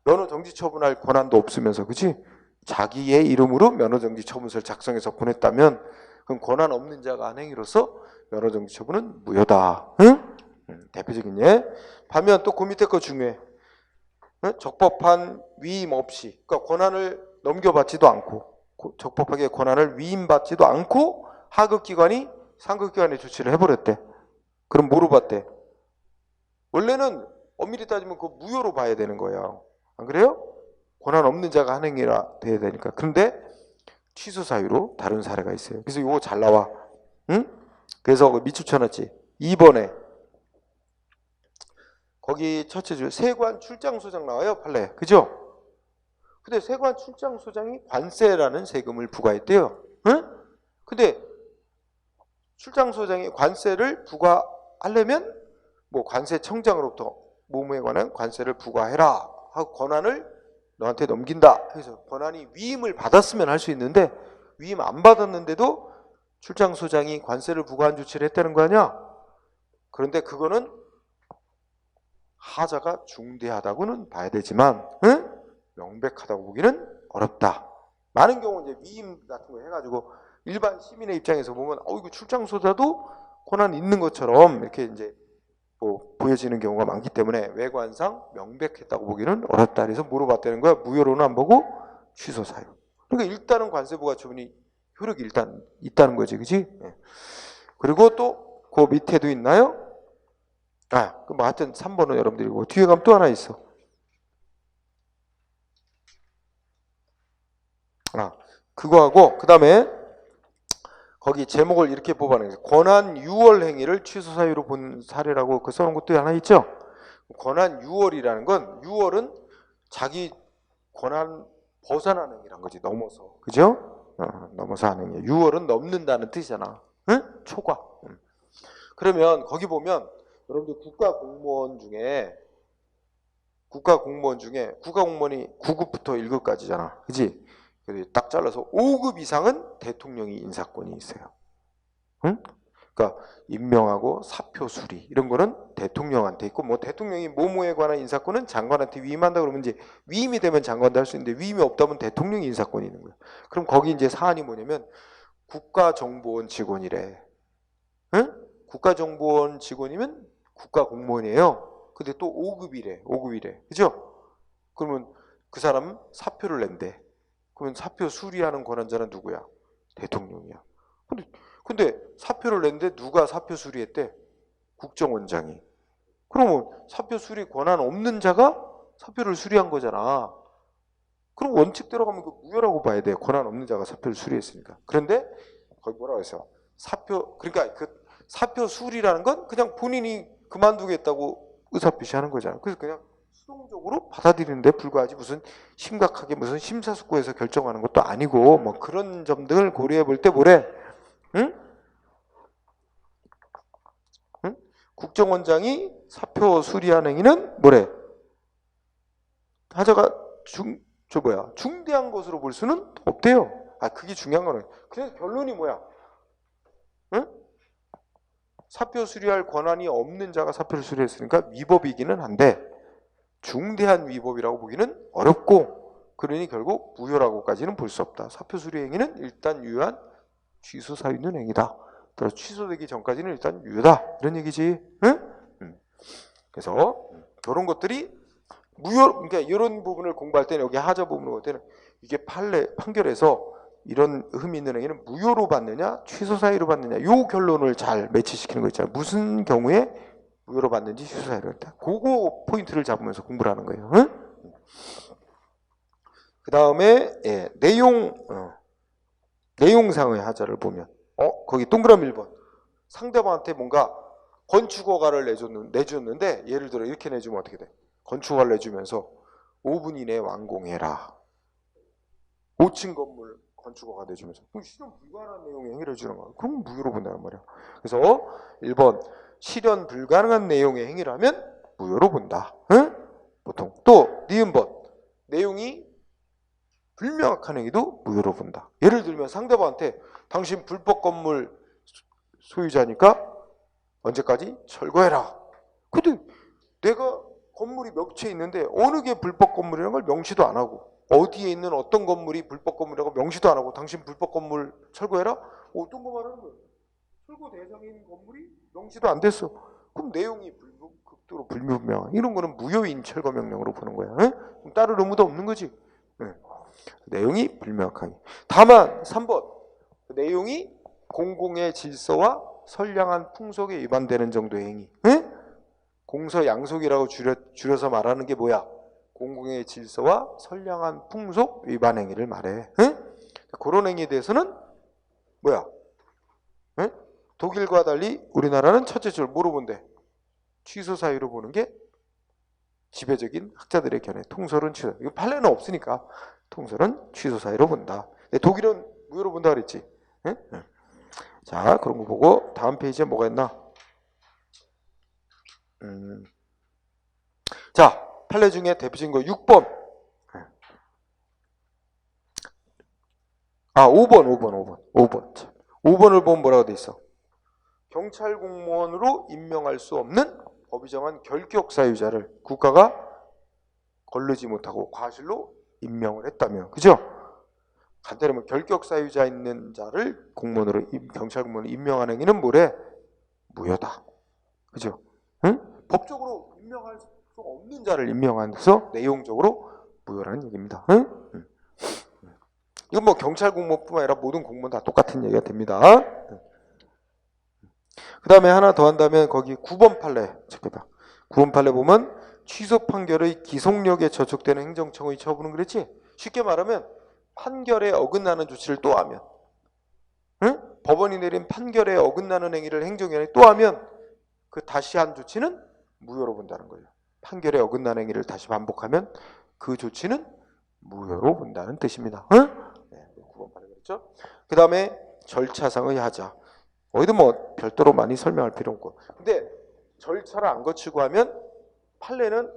면허 정지 처분할 권한도 없으면서, 그치? 자기의 이름으로 면허정지 처분서를 작성해서 보냈다면 그럼 권한 없는 자가 한 행위로서 면허정지 처분은 무효다. 응? 대표적인 예. 반면 또 그 밑에 거 중요해. 응? 적법한 위임 없이, 그러니까 권한을 넘겨받지도 않고 적법하게 권한을 위임받지도 않고 하급기관이 상급기관에 조치를 해버렸대. 그럼 뭐로 봤대? 원래는 엄밀히 따지면 그 무효로 봐야 되는 거야. 안 그래요? 권한 없는 자가 한 행위라 돼야 되니까. 그런데 취소 사유로 다른 사례가 있어요. 그래서 이거 잘 나와. 응? 그래서 밑줄 쳐놨지. 2번에 거기 첫째 줄 세관 출장소장 나와요. 판례. 그죠? 근데 세관 출장소장이 관세라는 세금을 부과했대요. 응? 근데 출장소장이 관세를 부과하려면 뭐 관세청장으로부터 모무에 관한 관세를 부과해라 하고 권한을 너한테 넘긴다. 그래서 권한이 위임을 받았으면 할 수 있는데 위임 안 받았는데도 출장소장이 관세를 부과한 조치를 했다는 거 아니야? 그런데 그거는 하자가 중대하다고는 봐야 되지만 응? 명백하다고 보기는 어렵다. 많은 경우 이제 위임 같은 거 해가지고 일반 시민의 입장에서 보면 이거 출장소자도 권한 있는 것처럼 이렇게 이제 뭐 보여지는 경우가 많기 때문에 외관상 명백했다고 보기는 어렵다. 그래서 물어봤다는 거야. 무효로는 안 보고 취소 사유. 그러니까 일단은 관세 부과 처분이 효력이 일단 있다는 거지, 그지? 예. 그리고 또 그 밑에도 있나요? 그럼 하여튼 3번은 여러분들이 뒤에 가면 또 하나 있어. 그거하고 그 다음에 거기 제목을 이렇게 뽑아내는 거예요. 권한 유월 행위를 취소 사유로 본 사례라고 그 써놓은 것도 하나 있죠. 권한 유월이라는 건 유월은 자기 권한 벗어나는 행위란 거지. 넘어서. 그죠? 넘어서 하는 행위. 유월은 넘는다는 뜻이잖아. 응? 초과. 그러면 거기 보면 여러분들 국가공무원 중에 국가공무원이 9급부터 1급까지잖아. 그지? 딱 잘라서 5급 이상은 대통령이 인사권이 있어요. 응? 그러니까 임명하고 사표 수리 이런 거는 대통령한테 있고 뭐 대통령이 뭐뭐에 관한 인사권은 장관한테 위임한다 그러면 이제 위임이 되면 장관도 할 수 있는데 위임이 없다면 대통령이 인사권이 있는 거예요. 그럼 거기 이제 사안이 뭐냐면 국가정보원 직원이래. 응? 국가정보원 직원이면 국가공무원이에요. 근데 또 5급이래. 그죠? 그러면 그 사람은 사표를 낸대. 그러면 사표 수리하는 권한자는 누구야? 대통령이야. 근데 사표를 냈는데 누가 사표 수리했대? 국정원장이. 그러면 사표 수리 권한 없는 자가 사표를 수리한 거잖아. 그럼 원칙대로 가면 그 무효라고 봐야 돼. 권한 없는 자가 사표를 수리했으니까. 그런데 거기 뭐라고 했어? 그러니까 그 사표 수리라는 건 그냥 본인이 그만두겠다고 의사표시하는 거잖아. 그래서 그냥 수동적으로 받아들이는데 불과하지 무슨 심각하게 무슨 심사숙고해서 결정하는 것도 아니고 뭐 그런 점들을 고려해 볼 때 뭐래? 응? 응? 국정원장이 사표 수리한 행위는 뭐래? 하자가 중대한 것으로 볼 수는 없대요. 그게 중요한 거는. 그래서 결론이 뭐야? 응? 사표 수리할 권한이 없는 자가 사표를 수리했으니까 위법이기는 한데 중대한 위법이라고 보기는 어렵고 그러니 결국 무효라고까지는 볼 수 없다. 사표 수리 행위는 일단 유효한 취소 사유 있는 행위다. 그래서 취소되기 전까지는 일단 유효다. 이런 얘기지. 응? 그래서 이런 것들이 그러니까 이런 부분을 공부할 때는 여기 하자 부분을 볼 때는 이게 판결에서 이런 흠이 있는 행위는 무효로 받느냐 취소 사유로 받느냐 요 결론을 잘 매치시키는 거 있잖아요. 무슨 경우에 무효로 받는지 취소 사유로 받는다. 그거 포인트를 잡으면서 공부를 하는 거예요. 응? 그 다음에 내용상의 하자를 보면 거기 동그라미 1번 상대방한테 뭔가 건축허가를 내줬는데 예를 들어 이렇게 내주면 어떻게 돼? 건축허가를 내주면서 5분 이내에 완공해라. 5층 건물 건축허가 내주면서 실현 불가능한 내용의 행위를 해주는 거야. 그럼 무효로 본다는 말이야. 그래서 1번 실현 불가능한 내용의 행위라면 무효로 본다. 응? 보통 또 니은번 내용이 불명확한 행위도 무효로 본다. 예를 들면 상대방한테 당신 불법 건물 소유자니까 언제까지 철거해라. 근데 내가 건물이 몇 채 있는데 어느 게 불법 건물이라는 걸 명시도 안 하고 어디에 있는 어떤 건물이 불법 건물이라고 명시도 안 하고 당신 불법 건물 철거해라? 어떤 거 말하는 거예요? 철거 대상인 건물이 명시도 안 됐어. 그럼 내용이 극도로 불분명. 이런 거는 무효인 철거 명령으로 보는 거야. 응? 따를 의무도 없는 거지. 응. 내용이 불명확하니. 다만 3번 내용이 공공의 질서와 선량한 풍속에 위반되는 정도의 행위. 응? 공서양속이라고 줄여서 말하는 게 뭐야? 공공의 질서와 선량한 풍속 위반 행위를 말해. 응? 그런 행위에 대해서는 뭐야? 응? 독일과 달리 우리나라는 첫째 줄 뭐로 본대? 취소 사유로 보는 게 지배적인 학자들의 견해. 통설은 취소. 이거 판례는 없으니까 통설은 취소 사유로 본다. 독일은 무효로 본다 그랬지. 응? 응. 자, 그런 거 보고 다음 페이지에 뭐가 있나? 자, 판례 중에 대표적인 거 6번. 5번을 보면 뭐라고 돼 있어? 경찰 공무원으로 임명할 수 없는 법이 정한 결격 사유자를 국가가 거르지 못하고 과실로 임명을 했다면, 그죠? 간단히 말하면 결격 사유자 있는 자를 공무원으로 경찰 공무원으로 임명하는 행위는 뭐래? 무효다. 그죠? 응? 법적으로 임명할 수 없는 자를 임명해서 내용적으로 무효라는 얘기입니다. 응? 이건 뭐 경찰 공무원뿐만 아니라 모든 공무원 다 똑같은 얘기가 됩니다. 그 다음에 하나 더 한다면 거기 9번 판례 체크해봐. 9번 판례 보면 취소 판결의 기속력에 저촉되는 행정청의 처분은 그랬지? 쉽게 말하면 판결에 어긋나는 조치를 또 하면, 응? 법원이 내린 판결에 어긋나는 행위를 행정위원회가 또 하면 그 다시 한 조치는 무효로 본다는 거예요. 판결에 어긋나는 행위를 다시 반복하면 그 조치는 무효로 본다는 뜻입니다. 응? 네, 9번 판례 그랬죠? 그 다음에 절차상의 하자. 어디도 뭐 별도로 많이 설명할 필요 없고. 근데 절차를 안 거치고 하면 판례는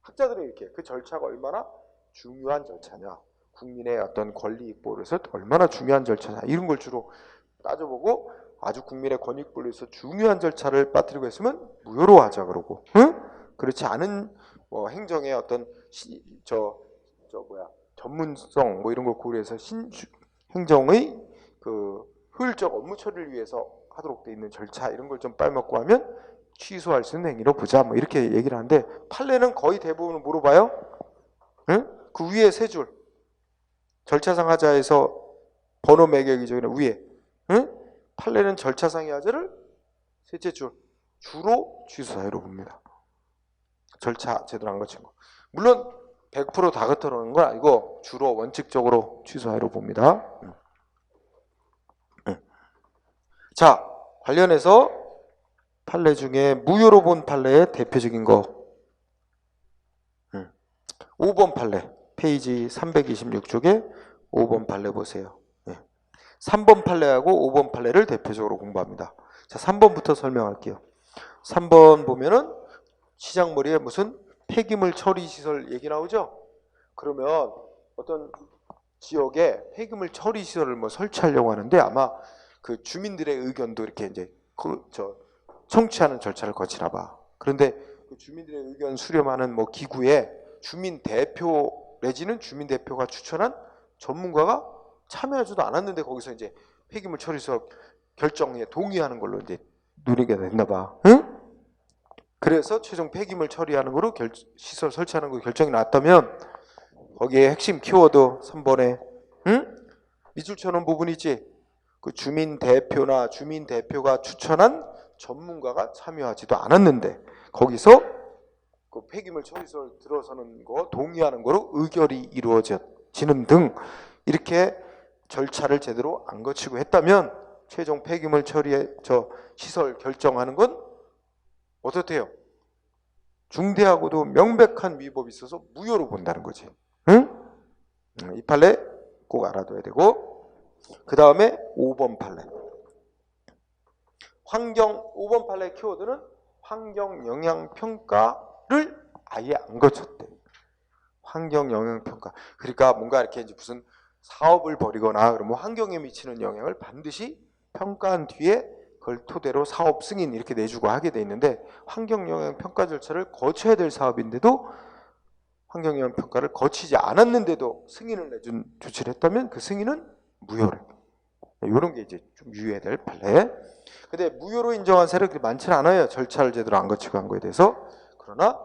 학자들은 이렇게 그 절차가 얼마나 중요한 절차냐, 국민의 어떤 권리 입보를 위해서 얼마나 중요한 절차냐 이런 걸 주로 따져보고 아주 국민의 권익 입보를 위해서 중요한 절차를 빠뜨리고 했으면 무효로 하자 그러고, 응? 그렇지 않은 뭐 행정의 어떤 전문성 뭐 이런 걸 고려해서 행정의 그 효율적 업무 처리를 위해서 하도록 돼 있는 절차 이런 걸 좀 빨먹고 하면 취소할 수 있는 행위로 보자 뭐 이렇게 얘기를 하는데 판례는 거의 대부분 뭐로 봐요? 응? 그 위에 세 줄 절차상 하자에서 번호 매겨기 전에 위에, 응? 판례는 절차상의 하자를 셋째 줄 주로 취소 사유로 봅니다. 절차 제대로 안 거친 거. 물론 100%다 그렇다는 건 아니고 주로 원칙적으로 취소 사유로 봅니다. 자, 관련해서 판례 중에 무효로 본 판례의 대표적인 거 5번 판례 페이지 326쪽에 5번 판례 보세요. 3번 판례하고 5번 판례를 대표적으로 공부합니다. 자, 3번부터 설명할게요. 3번 보면은 시작머리에 무슨 폐기물 처리 시설 얘기 나오죠? 그러면 어떤 지역에 폐기물 처리 시설을 뭐 설치하려고 하는데 아마 그 주민들의 의견도 이렇게 이제 청취하는 절차를 거치나 봐. 그런데 그 주민들의 의견 수렴하는 뭐 기구에 주민 대표 내지는 주민 대표가 추천한 전문가가 참여하지도 않았는데 거기서 이제 폐기물 처리소 결정에 동의하는 걸로 이제 논의가 됐나 봐. 응? 그래서 최종 폐기물 처리하는 거로 시설 설치하는 거 결정이 났다면 거기에 핵심 키워드 3번에 응? 밑줄 쳐놓은 부분 있지? 그 주민 대표나 주민 대표가 추천한 전문가가 참여하지도 않았는데 거기서 그 폐기물 처리소를 들어서는 거 동의하는 거로 의결이 이루어지는 등 이렇게 절차를 제대로 안 거치고 했다면 최종 폐기물 처리의 시설 결정하는 건 어떻대요? 중대하고도 명백한 위법이 있어서 무효로 본다는 거지. 응? 이 판례 꼭 알아둬야 되고 그 다음에 5번 판례 5번 판례 키워드는 환경영향평가를 아예 안 거쳤대. 환경영향평가. 그러니까 뭔가 이렇게 이제 무슨 사업을 벌이거나 그러면 환경에 미치는 영향을 반드시 평가한 뒤에 그걸 토대로 사업 승인 이렇게 내주고 하게 돼 있는데 환경영향평가 절차를 거쳐야 될 사업인데도 환경영향 평가를 거치지 않았는데도 승인을 내준 조치를 했다면 그 승인은 무효래. 이런 게 이제 좀 유의해야 될 판례. 근데 무효로 인정한 사례가 그렇게 많지는 않아요. 절차를 제대로 안 거치고 한 거에 대해서. 그러나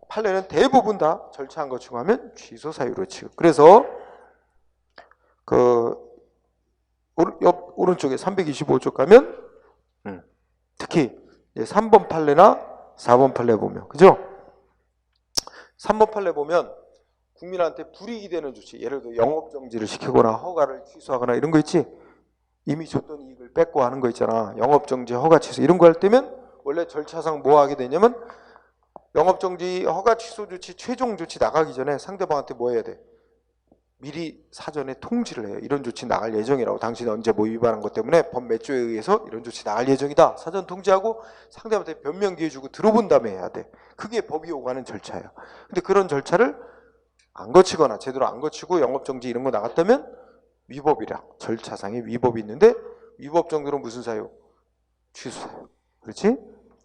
판례는 대부분 다 절차 안 거치고 하면 취소 사유로 치고. 그래서 그 오른쪽에 325쪽 가면 특히 3번 판례나 4번 판례 보면, 그죠? 3번 판례 보면 국민한테 불이익이 되는 조치, 예를 들어 영업정지를 시키거나 허가를 취소하거나 이런 거 있지? 이미 줬던 이익을 뺏고 하는 거 있잖아. 영업정지, 허가 취소 이런 거 할 때면 원래 절차상 뭐 하게 되냐면 영업정지, 허가 취소 조치, 최종 조치 나가기 전에 상대방한테 뭐 해야 돼? 미리 사전에 통지를 해요. 이런 조치 나갈 예정이라고. 당신이 언제 뭐 위반한 것 때문에 법 몇 조에 의해서 이런 조치 나갈 예정이다. 사전 통지하고 상대방한테 변명 기회 주고 들어본 다음에 해야 돼. 그게 법이 요구하는 절차예요. 근데 그런 절차를 안 거치거나 제대로 안 거치고 영업정지 이런 거 나갔다면 위법이라. 절차상의 위법이 있는데 위법 정도는 무슨 사유? 취소 사유. 그렇지?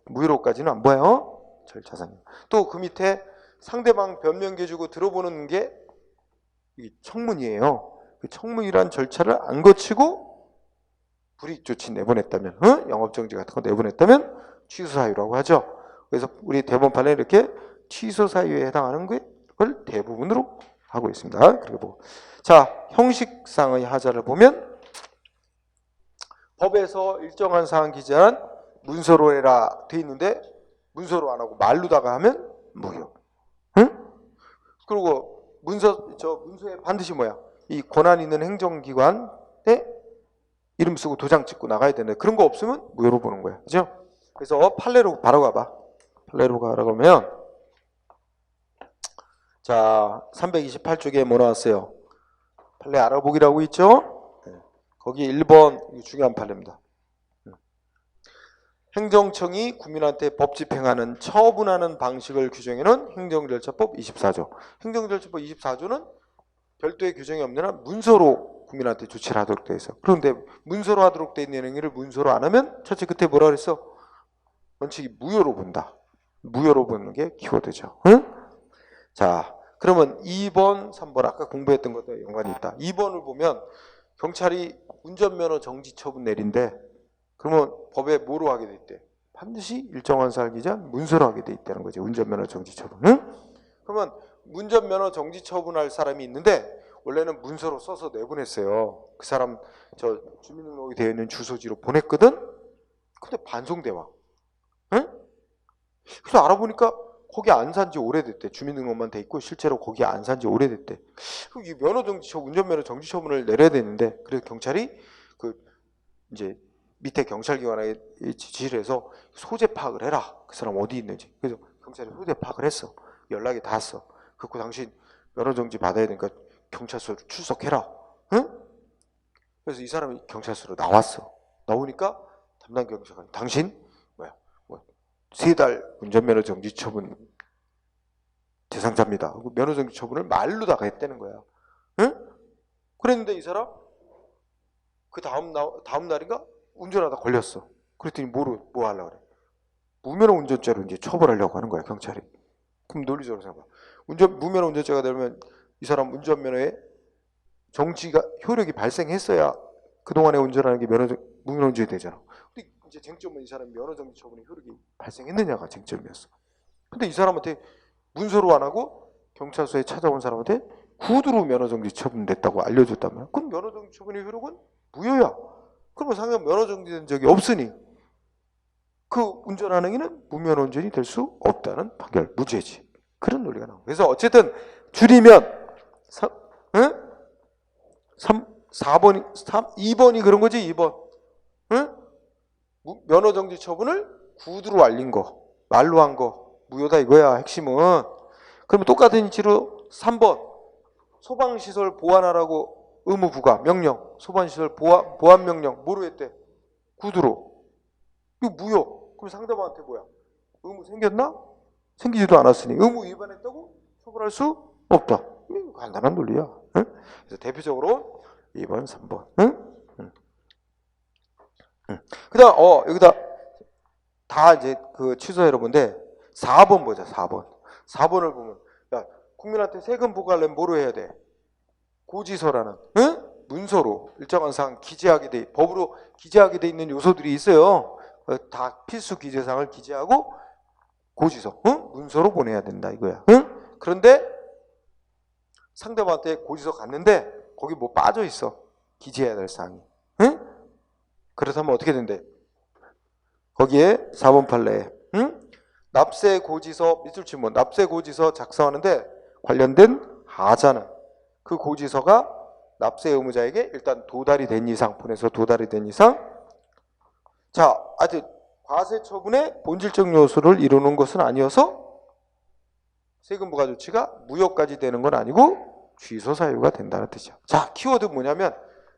무효로까지는 안 보여. 절차상. 또 그 밑에 상대방 변명 기회 주고 들어보는 게 이 청문이에요. 그 청문이란 절차를 안 거치고 불이익 조치 내보냈다면, 영업정지 같은 거 내보냈다면 취소 사유라고 하죠. 그래서 우리 대법원 판례 이렇게 취소 사유에 해당하는 걸 대부분으로 하고 있습니다. 그리고 자, 형식상의 하자를 보면 법에서 일정한 사항 기재한 문서로 해라 돼 있는데 문서로 안 하고 말로다가 하면 무효. 응? 그리고 문서에 반드시 뭐야? 이 권한 있는 행정기관에 이름 쓰고 도장 찍고 나가야 되는데 그런 거 없으면 무효로 보는 거야. 그죠? 그래서 판례로 바로 가봐. 판례로 가라 그러면 자, 328쪽에 뭐 나왔어요? 판례 알아보기라고 있죠? 거기 1번 중요한 판례입니다. 행정청이 국민한테 법 집행하는 처분하는 방식을 규정해놓은 행정절차법 24조. 행정절차법 24조는 별도의 규정이 없는 한 문서로 국민한테 조치를 하도록 되어 있어. 그런데 문서로 하도록 되어 있는 행위를 문서로 안 하면 첫째 그때 뭐라 그랬어? 원칙이 무효로 본다. 무효로 보는 게 키워드죠. 응? 자, 그러면 2번, 3번 아까 공부했던 것과 연관이 있다. 2번을 보면 경찰이 운전면허 정지 처분 내린대. 그러면 법에 뭐로 하게 돼 있대? 반드시 일정한 사항 기재한 문서로 하게 돼 있다는 거지. 운전면허 정지 처분. 응? 그러면 운전면허 정지 처분할 사람이 있는데 원래는 문서로 써서 내보냈어요. 그 사람 저 주민등록이 되어 있는 주소지로 보냈거든. 근데 반송돼 와. 응? 그래서 알아보니까 거기 안 산 지 오래됐대. 주민등록만 돼 있고 실제로 거기 안 산 지 오래됐대. 그럼 이 면허 정지 처분, 운전면허 정지 처분을 내려야 되는데 그래서 경찰이 그 이제 밑에 경찰기관에 지시를 해서 소재 파악을 해라. 그 사람 어디 있는지. 그래서 경찰이 소재 파악을 했어. 연락이 닿았어. 그리고 당신 면허정지 받아야 되니까 경찰서로 출석해라. 응? 그래서 이 사람이 경찰서로 나왔어. 나오니까 담당 경찰관이 당신 뭐야? 3달 운전면허 정지 처분 대상자입니다. 면허 정지 처분을 말로다가 했다는 거야. 응? 그랬는데 이 사람 그 다음 날인가 운전하다 걸렸어. 그랬더니 뭐 하려고 그래? 무면허 운전죄로 이제 처벌하려고 하는 거야, 경찰이. 그럼 논리적으로 생각해. 무면허 운전죄가 되면 이 사람 운전면허에 정지가 효력이 발생했어야 그동안에 운전하는 게 무면허 운전이 되잖아. 근데 이제 쟁점은 이 사람 면허 정지 처분의 효력이 발생했느냐가 쟁점이었어. 근데 이 사람한테 문서로 안 하고 경찰서에 찾아온 사람한테 구두로 면허 정지 처분됐다고 알려줬다면 그럼 면허 정지 처분의 효력은 무효야. 그러면 상대방 면허 정지된 적이 없으니 그 운전하는 행위는 무면허 운전이 될 수 없다는 판결, 무죄지. 그런 논리가 나옵니다. 그래서 어쨌든 줄이면 2번이 그런 거지. 2번 응? 면허 정지 처분을 구두로 알린 거, 말로 한 거 무효다 이거야 핵심은. 그러면 똑같은 이치로 3번 소방시설 보완하라고 의무 부과 명령, 소방시설 보완 명령 뭐로 했대? 구두로. 이거 무효. 그럼 상대방한테 뭐야? 의무 생겼나? 생기지도 않았으니 의무 위반했다고 처벌할 수 없다. 간단한 논리야. 응? 그래서 대표적으로 2번, 3번. 응? 그다음 여기다 다 이제 그 취소해 여러분데 4번 보자. 4번을 보면 야 국민한테 세금 부과하려면 뭐로 해야 돼? 고지서라는, 응? 문서로 일정한 사항 기재하게 돼, 법으로 기재하게 돼 있는 요소들이 있어요. 다 필수 기재사항을 기재하고 고지서, 응? 문서로 보내야 된다 이거야. 응? 그런데 상대방한테 고지서 갔는데 거기 뭐 빠져 있어. 기재해야 될 사항이. 응? 그렇다면 어떻게 된대? 거기에 4번 판례에, 응? 납세 고지서, 밑줄 치면 납세 고지서 작성하는데 관련된 하자는 그 고지서가 납세 의무자에게 일단 도달이 된 이상, 보내서 도달이 된 이상, 자, 아직 과세 처분의 본질적 요소를 이루는 것은 아니어서 세금 부과 조치가 무효까지 되는 건 아니고 취소 사유가 된다는 뜻이야. 자, 키워드 뭐냐면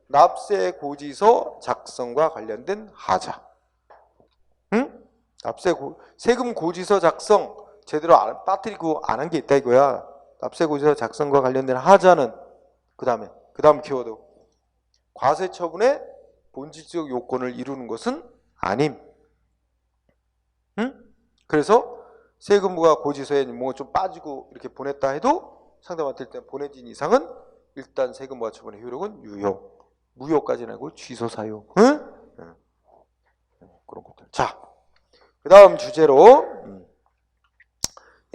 납세 고지서 작성과 관련된 하자. 응? 세금 고지서 작성 제대로 빠뜨리고 안 한 게 있다 이거야. 납세 고지서 작성과 관련된 하자는 그 다음 키워드 과세 처분의 본질적 요건을 이루는 것은 아님. 응? 그래서 세금부가 고지서에 뭐 좀 빠지고 이렇게 보냈다 해도 상대방한테 일단 보내진 이상은 일단 세금부가 처분의 효력은 유효. 무효까지는 아니고 취소 사유. 응? 응. 그런 것들. 자, 그 다음 주제로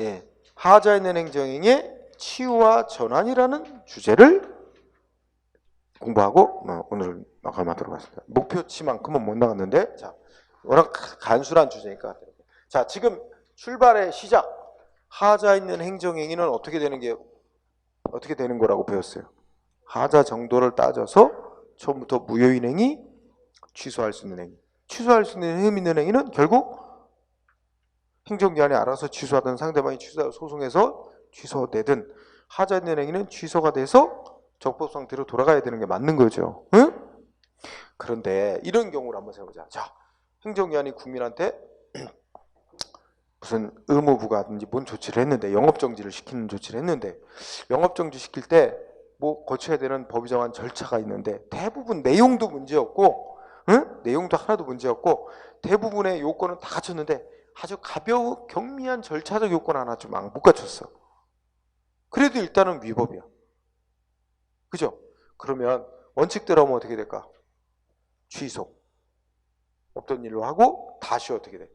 예, 하자 있는 행정행위의 치유와 전환이라는 주제를 공부하고 오늘 마감하도록 하겠습니다. 목표치만큼은 못 나갔는데, 자, 워낙 간술한 주제니까. 자, 지금 출발의 시작. 하자 있는 행정행위는 어떻게 되는 거라고 배웠어요. 하자 정도를 따져서 처음부터 무효인 행위, 취소할 수 있는 행위. 취소할 수 있는 의미 있는 행위는 결국 행정기관이 알아서 취소하든 상대방이 소송해서 취소되든 하자 있는 행위는 취소가 돼서 적법 상태로 돌아가야 되는 게 맞는 거죠. 응? 그런데 이런 경우를 한번 생각해보자. 자, 행정기관이 국민한테 무슨 의무부가든지 뭔 조치를 했는데, 영업정지를 시키는 조치를 했는데, 영업정지 시킬 때 뭐 거쳐야 되는 법이 정한 절차가 있는데 대부분 내용도 문제였고, 응? 내용도 하나도 문제였고 대부분의 요건은 다 갖췄는데 아주 가벼운 경미한 절차적 요건 하나 좀 못 갖췄어. 그래도 일단은 위법이야. 그죠? 그러면 원칙대로 하면 어떻게 될까? 취소. 없던 일로 하고 다시 어떻게 돼?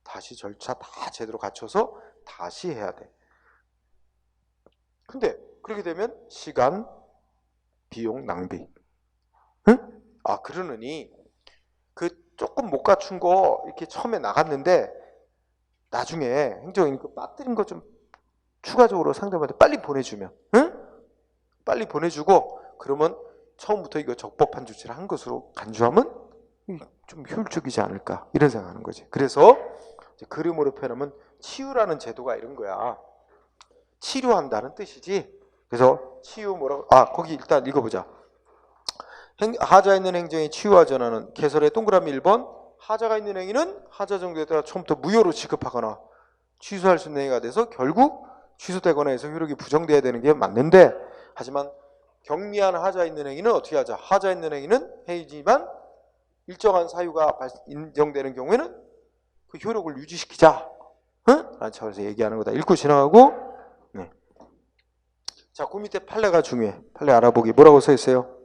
다시 절차 다 제대로 갖춰서 다시 해야 돼. 근데 그렇게 되면 시간, 비용 낭비. 응? 아, 그러느니 그 조금 못 갖춘 거 이렇게 처음에 나갔는데 나중에 행정이 그 빠뜨린 거 좀 추가적으로 상대방한테 빨리 보내주면, 응? 빨리 보내주고 그러면 처음부터 이거 적법한 조치를 한 것으로 간주하면 좀 효율적이지 않을까 이런 생각하는 거지. 그래서 그림으로 표현하면 치유라는 제도가 이런 거야. 치료한다는 뜻이지. 그래서 치유 뭐라고? 아, 거기 일단 읽어보자. 하자 있는 행정의 치유와 전환은 개설의 동그라미 1번 하자가 있는 행위는 하자 정도에 따라 처음부터 무효로 취급하거나 취소할 수 있는 행위가 돼서 결국 취소되거나 해서 효력이 부정돼야 되는 게 맞는데, 하지만 경미한 하자 있는 행위는 어떻게 하자? 하자 있는 행위는 행위지만 일정한 사유가 인정되는 경우에는 그 효력을 유지시키자. 응? 라는 차원에서 얘기하는 거다. 읽고 지나가고. 네. 자, 그 밑에 판례가 중요해. 판례 알아보기. 뭐라고 써 있어요?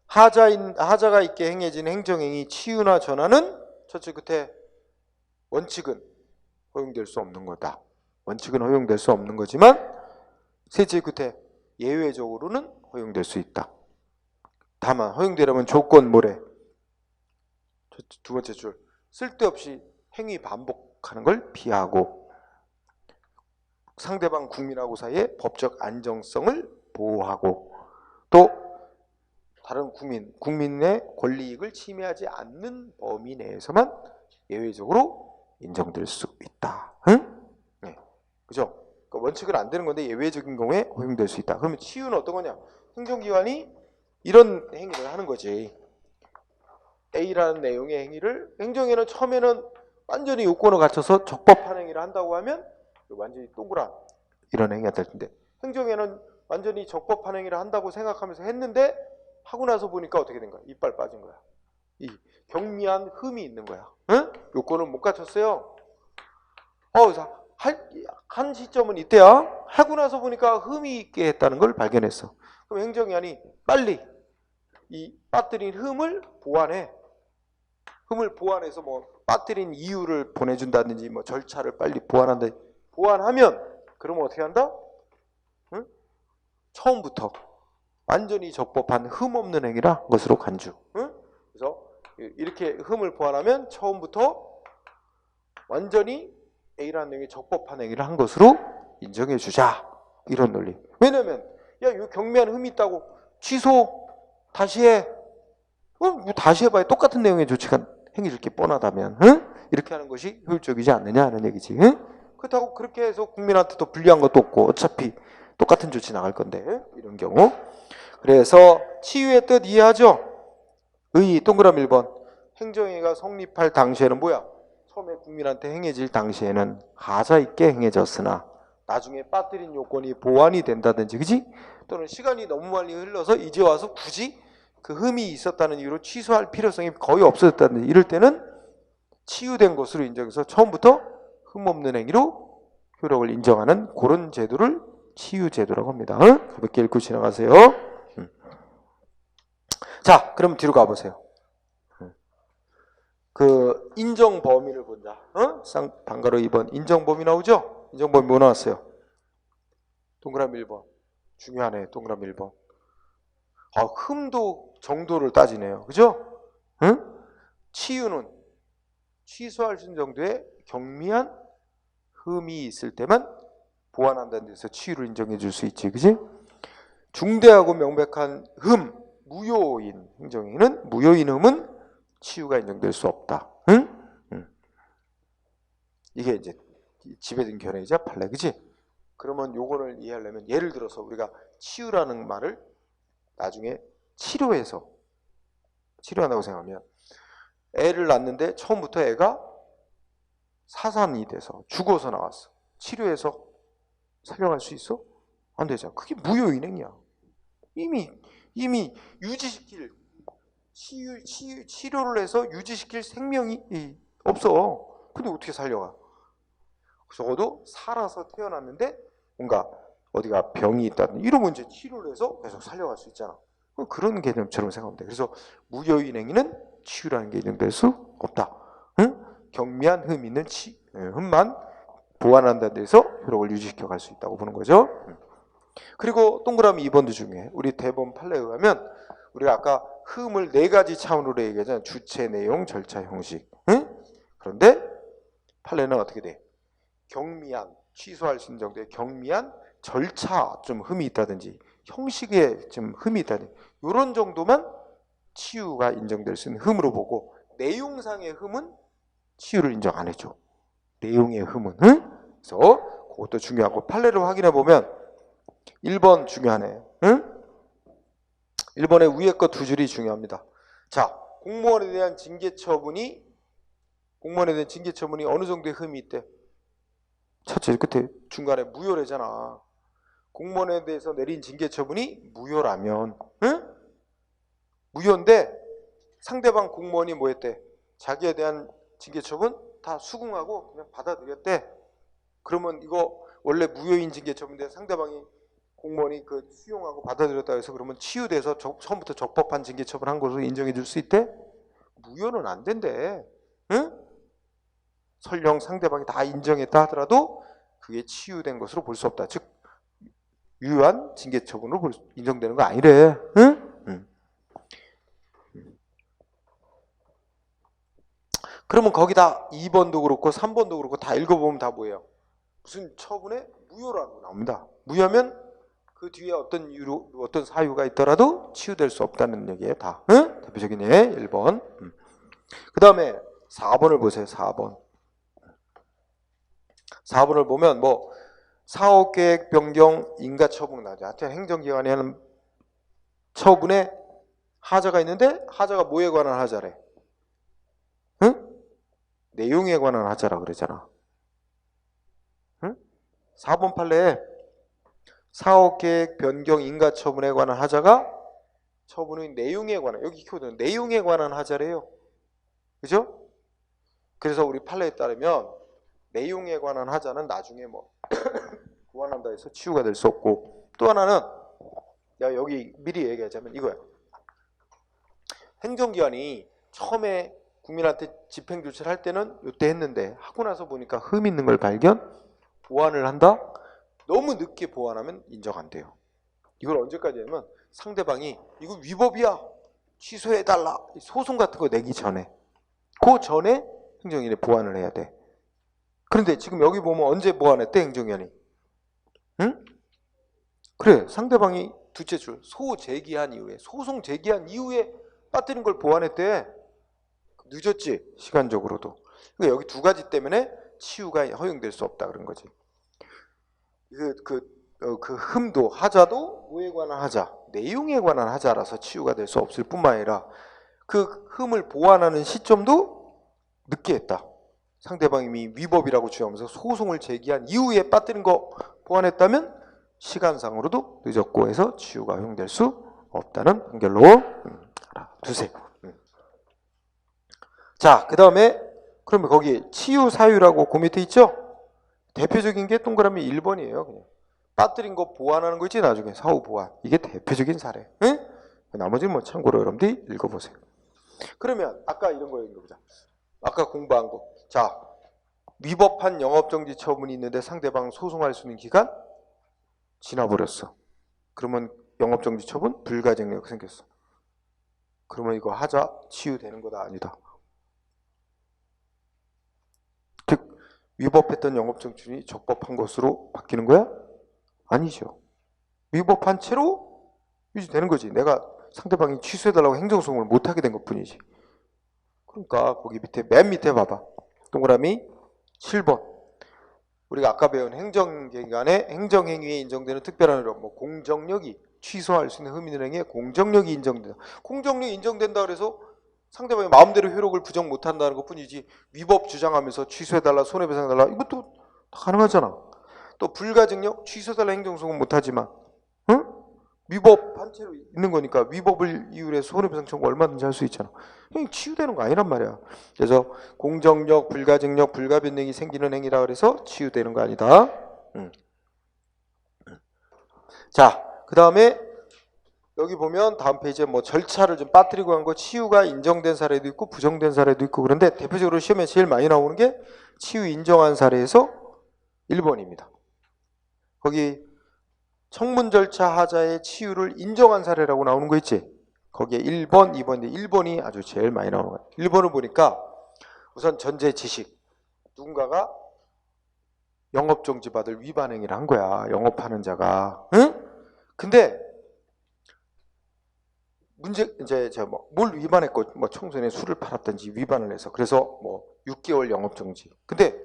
하자가 있게 행해진 행정행위 치유나 전환은 첫째 끝에 원칙은 허용될 수 없는 거다. 원칙은 허용될 수 없는 거지만 셋째 끝에 예외적으로는 허용될 수 있다. 다만 허용되려면 조건 뭐래? 두 번째 줄. 쓸데없이 행위 반복하는 걸 피하고 상대방 국민하고 사이의 법적 안정성을 보호하고 또 다른 국민의 권리이익을 침해하지 않는 범위 내에서만 예외적으로 인정될 수 있다. 응? 네. 그죠? 그러니까 원칙은 안 되는 건데 예외적인 경우에 허용될 수 있다. 그러면 치유는 어떤 거냐? 행정기관이 이런 행위를 하는 거지. A라는 내용의 행위를 행정에는 처음에는 완전히 요건을 갖춰서 적법한 행위를 한다고 하면 완전히 동그란 이런 행위가 될 텐데, 행정에는 완전히 적법한 행위를 한다고 생각하면서 했는데 하고 나서 보니까 어떻게 된 거야? 이빨 빠진 거야. 이 경미한 흠이 있는 거야. 응? 요건을 못 갖췄어요. 그래서 한 시점은 이때야. 하고 나서 보니까 흠이 있게 했다는 걸 발견했어. 그럼 행정위원이 빨리 이 빠뜨린 흠을 보완해. 흠을 보완해서 뭐 빠뜨린 이유를 보내준다든지 뭐 절차를 빨리 보완한다. 보완하면 그러면 어떻게 한다? 응? 처음부터 완전히 적법한 흠 없는 행위라 것으로 간주. 응? 그래서 이렇게 흠을 보완하면 처음부터 완전히 A라는 행위 적법한 행위를 한 것으로 인정해 주자. 이런 논리. 왜냐면 야, 이 경미한 흠이 있다고 취소 다시 해. 뭐 다시 해봐야 똑같은 내용의 조치가 행해질 게 뻔하다면, 응? 이렇게 하는 것이 효율적이지 않느냐 하는 얘기지. 응? 그렇다고 그렇게 해서 국민한테 더 불리한 것도 없고 어차피 똑같은 조치 나갈 건데 이런 경우. 그래서 치유의 뜻 이해하죠? 의 동그라미 1번. 행정행위가 성립할 당시에는 뭐야? 처음에 국민한테 행해질 당시에는 하자 있게 행해졌으나 나중에 빠뜨린 요건이 보완이 된다든지, 그지? 또는 시간이 너무 많이 흘러서 이제 와서 굳이 그 흠이 있었다는 이유로 취소할 필요성이 거의 없어졌다든지 이럴 때는 치유된 것으로 인정해서 처음부터 흠 없는 행위로 효력을 인정하는 그런 제도를 치유제도라고 합니다. 가볍게 읽고 지나가세요. 자, 그럼 뒤로 가보세요. 그 인정 범위를 본다. 방가로 2번 인정 범위 나오죠? 인정 범위 뭐 나왔어요? 동그라미 1번. 중요하네. 동그라미 1번. 흠도 정도를 따지네요. 그죠? 응? 치유는 취소할 수 있는 정도의 경미한 흠이 있을 때만 보완한다는 데서 치유를 인정해 줄 수 있지. 그지? 중대하고 명백한 흠, 무효인 행정행위는 무효인 흠은 치유가 인정될 수 없다. 응? 이게 이제 지배된 견해이자 판례. 그지? 그러면 요거를 이해하려면 예를 들어서 우리가 치유라는 말을 나중에 치료한다고 생각하면 애를 낳는데 처음부터 애가 사산이 돼서 죽어서 나왔어. 치료해서 살려갈 수 있어? 안 되잖아. 그게 무효인행이야. 이미 유지시킬 치료를 해서 유지시킬 생명이 없어. 근데 어떻게 살려가? 적어도 살아서 태어났는데 뭔가 어디가 병이 있다든 이러면 이제 치료를 해서 계속 살려갈 수 있잖아. 그런 개념처럼 생각하면 돼. 그래서 무효인 행위는 치유라는 게 인정될 수 없다. 응? 경미한 흠 있는 흠만 보완한다는 데서 효력을 유지시켜 갈 수 있다고 보는 거죠. 그리고 동그라미 2번도 중요해. 우리 대법원 판례에 의하면 우리가 아까 흠을 4가지 차원으로 얘기하잖아. 주체, 내용, 절차, 형식. 응? 그런데 판례는 어떻게 돼? 경미한, 취소할 수 있는 정도의 경미한 절차 좀 흠이 있다든지 형식에 좀 흠이 있다든지 이런 정도만 치유가 인정될 수 있는 흠으로 보고 내용상의 흠은 치유를 인정 안 해줘. 내용의 흠은. 응? 그래서 그것도 중요하고 판례를 확인해 보면 1번 중요하네. 응? 1번의 위에 거 2줄이 중요합니다. 자, 공무원에 대한 징계 처분이 어느 정도의 흠이 있대? 첫째, 끝에 중간에 무효래잖아. 공무원에 대해서 내린 징계 처분이 무효라면, 응? 무효인데 상대방 공무원이 뭐 했대? 자기에 대한 징계 처분 다 수긍하고 그냥 받아들였대. 그러면 이거 원래 무효인 징계 처분인데 상대방이 공무원이 그 수용하고 받아들였다 해서 그러면 치유돼서 처음부터 적법한 징계 처분한 것으로 인정해 줄 수 있대? 무효는 안 된대. 응? 설령 상대방이 다 인정했다 하더라도 그게 치유된 것으로 볼 수 없다. 즉 유효한 징계 처분으로 인정되는 거 아니래. 응? 그러면 거기다 2번도 그렇고 3번도 그렇고 다 읽어보면 다 뭐예요? 무슨 처분에 무효라고 나옵니다. 무효하면 그 뒤에 어떤 이유로 어떤 사유가 있더라도 치유될 수 없다는 얘기예요. 다. 응? 대표적인 예 1번. 그 다음에 4번을 보세요. 4번. 4번을 보면 뭐 사업계획 변경 인가처분 나죠. 하여튼 행정기관이 하는 처분에 하자가 있는데 하자가 뭐에 관한 하자래? 응? 내용에 관한 하자라 그러잖아. 응? 4번 판례에 사업계획 변경 인가처분에 관한 하자가 처분의 내용에 관한, 여기 키워드는 내용에 관한 하자래요. 그죠? 그래서 우리 판례에 따르면 내용에 관한 하자는 나중에 뭐 보완한다 해서 치유가 될 수 없고, 또 하나는 내가 여기 미리 얘기하자면 이거야. 행정기관이 처음에 국민한테 집행조치를 할 때는 이때 했는데 하고 나서 보니까 흠 있는 걸 발견, 보완을 한다? 너무 늦게 보완하면 인정 안 돼요. 이걸 언제까지 하면 상대방이 이거 위법이야, 취소해달라, 소송 같은 거 내기 전에, 그 전에 행정기관이 보완을 해야 돼. 그런데 지금 여기 보면 언제 보완했대 행정기관이? 응? 그래, 상대방이 두째 줄 소제기한 이후에, 소송 제기한 이후에 빠뜨린 걸 보완했대. 늦었지, 시간적으로도. 그러니까 여기 두 가지 때문에 치유가 허용될 수 없다 그런 거지. 그 흠도, 하자도 뭐에 관한 하자, 내용에 관한 하자라서 치유가 될 수 없을 뿐만 아니라 그 흠을 보완하는 시점도 늦게 했다. 상대방이 위법이라고 주장하면서 소송을 제기한 이후에 빠뜨린 거 보완했다면 시간상으로도 늦었고 해서 치유가 허용될 수 없다는 판결로 두세요. 자, 그 다음에 그러면 거기 치유 사유라고 그 밑에 있죠? 대표적인 게 동그라미 1번이에요. 그냥 빠뜨린 거 보완하는 거 있지, 나중에 사후 보완. 이게 대표적인 사례. 응? 나머지는 뭐 참고로 여러분들이 읽어보세요. 그러면 아까 이런 거 읽어보자. 아까 공부한 거. 자, 위법한 영업정지 처분이 있는데 상대방 소송할 수 있는 기간 지나버렸어. 그러면 영업정지 처분 불가증력 생겼어. 그러면 이거 하자 치유되는 거다 아니다? 즉 위법했던 영업정지이 적법한 것으로 바뀌는 거야? 아니죠. 위법한 채로 유지되는 거지. 내가 상대방이 취소해달라고 행정소송을 못하게 된 것뿐이지. 그러니까 거기 밑에 맨 밑에 봐봐. 동그라미 7번. 우리가 아까 배운 행정기관의 행정행위에 인정되는 특별한 의력, 뭐 공정력이 취소할 수 있는 흠 있는 행위에 공정력이 인정된다. 공정력이 인정된다 그래서 상대방이 마음대로 효력을 부정 못한다는 것뿐이지 위법 주장하면서 취소해달라, 손해배상해달라 이것도 다 가능하잖아. 또 불가증력, 취소해달라 행정소송 못하지만 응? 위법한 채로 있는 거니까 위법을 이유로 해서 손해배상 청구 얼마든지 할 수 있잖아. 치유되는 거 아니란 말이야. 그래서 공정력, 불가증력, 불가변력이 생기는 행위라 그래서 치유되는 거 아니다. 자, 그 다음에 여기 보면 다음 페이지에 뭐 절차를 좀 빠뜨리고 한 거 치유가 인정된 사례도 있고 부정된 사례도 있고 그런데 대표적으로 시험에 제일 많이 나오는 게 치유 인정한 사례에서 1번입니다. 거기 청문 절차 하자의 치유를 인정한 사례라고 나오는 거 있지? 거기에 1번, 2번인데 1번이 아주 제일 많이 나오는 거야. 1번을 보니까 우선 전제 지식. 누군가가 영업정지 받을 위반 행위를 한 거야. 영업하는 자가. 응? 근데 문제 이제 뭘 위반했고 뭐 청소년에 술을 팔았든지 위반을 해서 그래서 뭐 6개월 영업정지. 근데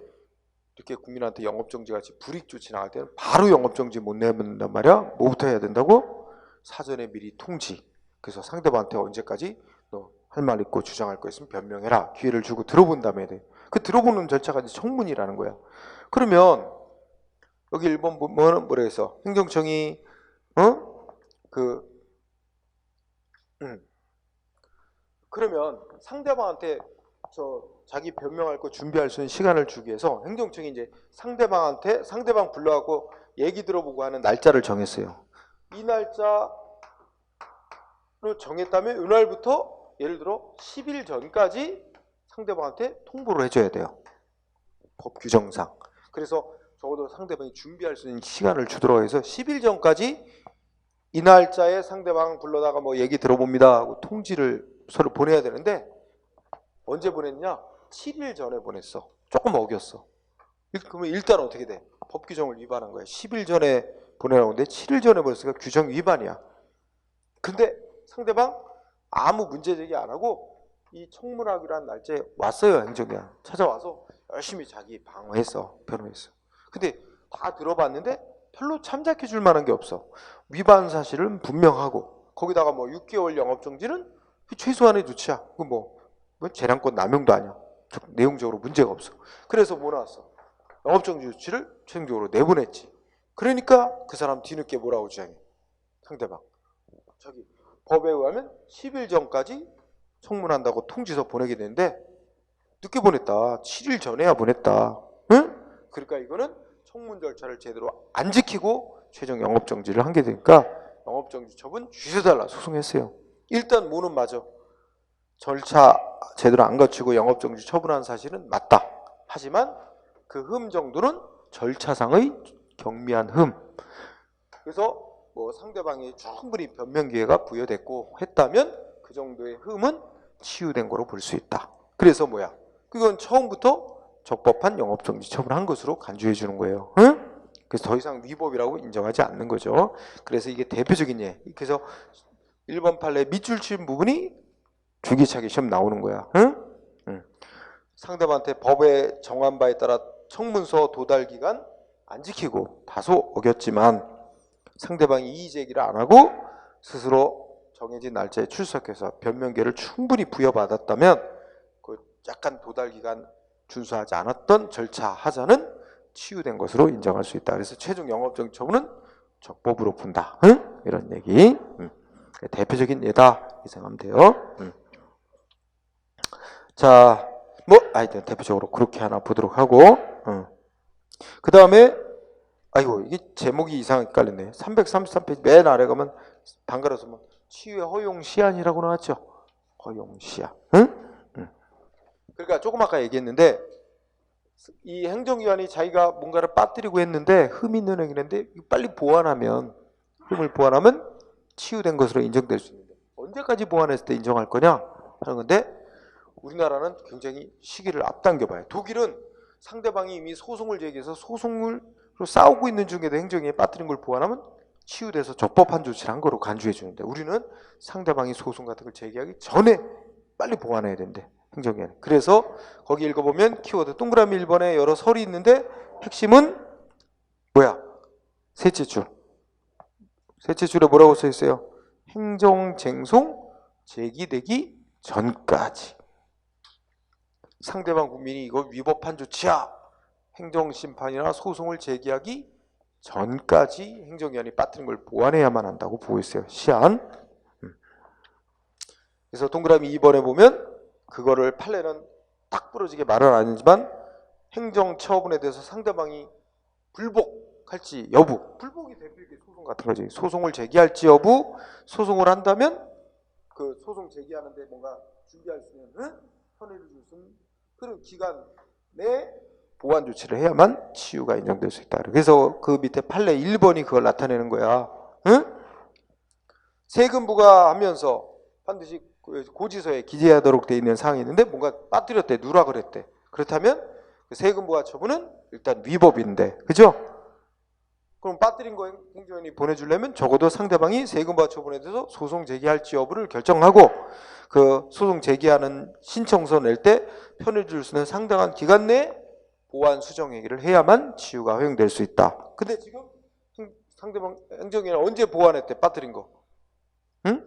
이렇게 국민한테 영업정지 같이 불이익조치 나갈 때는 바로 영업정지 못 내본단 말이야. 뭐부터 해야 된다고? 사전에 미리 통지. 그래서 상대방한테 언제까지 너 할 말 있고 주장할 거 있으면 변명해라. 기회를 주고 들어본 다음에 해 돼. 그 들어보는 절차가 이제 청문이라는 거야. 그러면 여기 1번 뭐라 해서 행정청이 그러면 상대방한테 자기 변명할 거 준비할 수 있는 시간을 주기 위해서 행정청이 이제 상대방 불러갖고 얘기 들어보고 하는 날짜를 정했어요. 이 날짜로 정했다면 이날부터 예를 들어 10일 전까지 상대방한테 통보를 해줘야 돼요. 법 규정상. 그래서 적어도 상대방이 준비할 수 있는 시간을 주도록 해서 10일 전까지 이 날짜에 상대방 불러다가 뭐 얘기 들어봅니다 하고 통지를 서로 보내야 되는데 언제 보냈냐? 7일 전에 보냈어. 조금 어겼어. 그러면 일단 어떻게 돼? 법 규정을 위반한 거야. 10일 전에 보내라고 하는데 7일 전에 보냈으니까 규정 위반이야. 근데 상대방 아무 문제 제기 안 하고 이 청문하기로 한 날짜에 왔어요. 행정기관 찾아와서 열심히 자기 방어했어. 변호했어. 근데 다 들어봤는데 별로 참작해 줄 만한 게 없어. 위반 사실은 분명하고 거기다가 뭐 6개월 영업정지는 최소한의 조치야. 그 뭐 재량권 남용도 아니야. 내용적으로 문제가 없어. 그래서 뭐 나왔어? 영업정지 조치를 최종적으로 내보냈지. 그러니까 그 사람 뒤늦게 뭐라고 주장해? 상대방. 저기 법에 의하면 10일 전까지 청문한다고 통지서 보내게 되는데 늦게 보냈다. 7일 전에야 보냈다. 응? 그러니까 이거는 청문 절차를 제대로 안 지키고 최종 영업정지를 한 게 되니까 영업정지 처분 취소달라 소송했어요. 일단 뭐는 맞아. 절차 제대로 안 거치고 영업정지 처분한 사실은 맞다. 하지만 그 흠 정도는 절차상의 경미한 흠. 그래서 뭐 상대방이 충분히 변명 기회가 부여됐고 했다면 그 정도의 흠은 치유된 거로 볼 수 있다. 그래서 뭐야? 그건 처음부터 적법한 영업정지 처분한 것으로 간주해 주는 거예요. 응? 그래서 더 이상 위법이라고 인정하지 않는 거죠. 그래서 이게 대표적인 예. 그래서 1번 판례 밑줄 친 부분이 줄기차게 시험 나오는 거야. 응? 응. 상대방한테 법에 정한 바에 따라 청문서 도달 기간 안 지키고 다소 어겼지만 상대방이 이의 제기를 안 하고 스스로 정해진 날짜에 출석해서 변명기를 충분히 부여받았다면 그 약간 도달 기간 준수하지 않았던 절차 하자는 치유된 것으로 인정할 수 있다. 그래서 최종 영업정지 처분은 적법으로 본다. 응? 이런 얘기. 대표적인 예다. 이렇게 생각하면 돼요. 자, 뭐 대표적으로 그렇게 하나 보도록 하고 그 다음에 아이고 이게 제목이 이상하게 깔렸네. 333페이지 맨 아래 가면 단가라서 뭐 치유의 허용 시한이라고 나왔죠. 허용 시한. 응? 그러니까 조금 아까 얘기했는데 이 행정기관이 자기가 뭔가를 빠뜨리고 했는데 흠 있는 행위인데 빨리 보완하면 흠을 보완하면 치유된 것으로 인정될 수 있는데 언제까지 보완했을 때 인정할 거냐 하는 건데 우리나라는 굉장히 시기를 앞당겨 봐요. 독일은 상대방이 이미 소송을 제기해서 소송을 싸우고 있는 중에도 행정에 빠뜨린 걸 보완하면 치유돼서 적법한 조치를 한 거로 간주해 주는데 우리는 상대방이 소송 같은 걸 제기하기 전에 빨리 보완해야 된대. 행정위원. 그래서 거기 읽어보면 키워드 동그라미 1번에 여러 설이 있는데 핵심은 뭐야? 셋째 줄. 셋째 줄에 뭐라고 써 있어요? 행정쟁송 제기되기 전까지. 상대방 국민이 이거 위법한 조치야. 행정심판이나 소송을 제기하기 전까지 행정기관이 빠뜨린 걸 보완해야만 한다고 보고 있어요. 시한. 그래서 동그라미 2번에 보면 그거를 판례는 딱 부러지게 말은 안 하지만 행정처분에 대해서 상대방이 불복할지 여부, 불복이 대표적인 소송 같은 거지. 소송을 제기할지 여부, 소송을 한다면 그 소송 제기하는데 뭔가 준비할 수 있는 편의를 줄 수 있는 그런 기간 내에 보완 조치를 해야만 치유가 인정될 수 있다. 그래서 그 밑에 판례 1번이 그걸 나타내는 거야. 응? 세금 부과하면서 반드시 고지서에 기재하도록 되어 있는 사항이 있는데 뭔가 빠뜨렸대, 누락을 했대. 그렇다면 그 세금 부과 처분은 일단 위법인데, 그죠? 그럼 빠뜨린 거 행정원이 보내주려면 적어도 상대방이 세금 부과 처분에 대해서 소송 제기할지 여부를 결정하고 그 소송 제기하는 신청서 낼 때 편의를 줄 수 있는 상당한 기간 내에 보완 수정 행위를 해야만 치유가 허용될 수 있다. 근데 지금 상대방 행정위는 언제 보완했대? 빠뜨린 거. 응?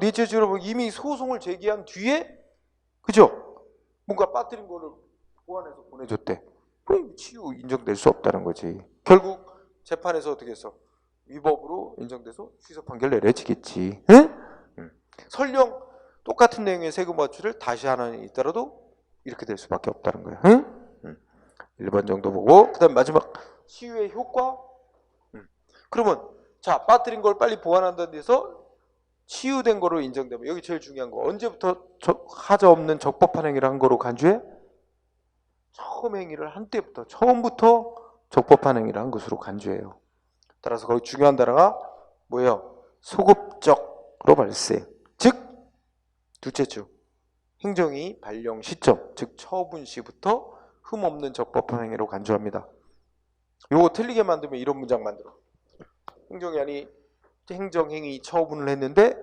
넷째 줄에 보면 이미 소송을 제기한 뒤에 그죠? 뭔가 빠뜨린 거를 보완해서 보내줬대. 그럼 치유 인정될 수 없다는 거지. 결국 재판에서 어떻게 했어? 위법으로 인정돼서 취소 판결 내려지겠지. 응? 설령 똑같은 내용의 세금 과추를 다시 하나는 있더라도 이렇게 될 수밖에 없다는 거야. 응? 1번 정도 보고 그 다음 마지막 치유의 효과. 그러면 자 빠뜨린 걸 빨리 보완한다는 데서 치유된 거로 인정되면 여기 제일 중요한 거 언제부터 하자 없는 적법한 행위를 한 거로 간주해? 처음 행위를 한 때부터 처음부터 적법한 행위를 한 것으로 간주해요. 따라서 거기 중요한 단어가 뭐예요? 소급적으로 발생. 즉 둘째 줄 행정위 발령 시점 즉 처분 시부터 흠없는 적법한 행위로 간주합니다. 요거 틀리게 만들면 이런 문장 만들어. 행정위원이 행정행위 처분을 했는데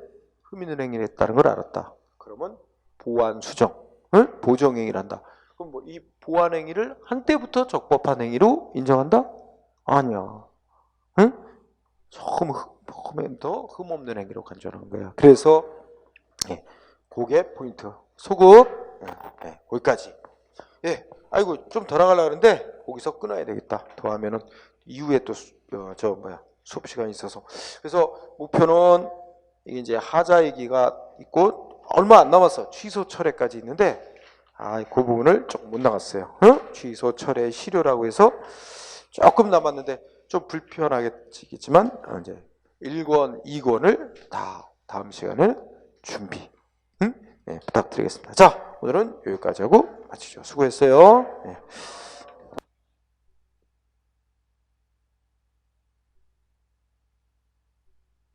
흠 있는 행위를 했다는 걸 알았다. 그러면 보완 수정, 보정행위를 한다. 그럼 뭐 이 보완행위를 한때부터 적법한 행위로 인정한다? 아니야. 응? 처음부터 흠 없는 행위로 간주하는 거야. 그래서 그게 포인트. 소급 거기까지. 아이고 좀 더 나가려고 하는데 거기서 끊어야 되겠다. 더 하면은 이후에 또 수업 시간이 있어서. 그래서 목표는 이게 이제 하자 얘기가 있고 얼마 안 남았어. 취소 철회까지 있는데 그 부분을 조금 못 나갔어요. 취소, 철회, 실효라고 해서 조금 남았는데 좀 불편하겠지만 이제 1권, 2권을 다 다음 시간에 준비 네, 부탁드리겠습니다. 자, 오늘은 여기까지 하고 마치죠. 수고했어요. 네.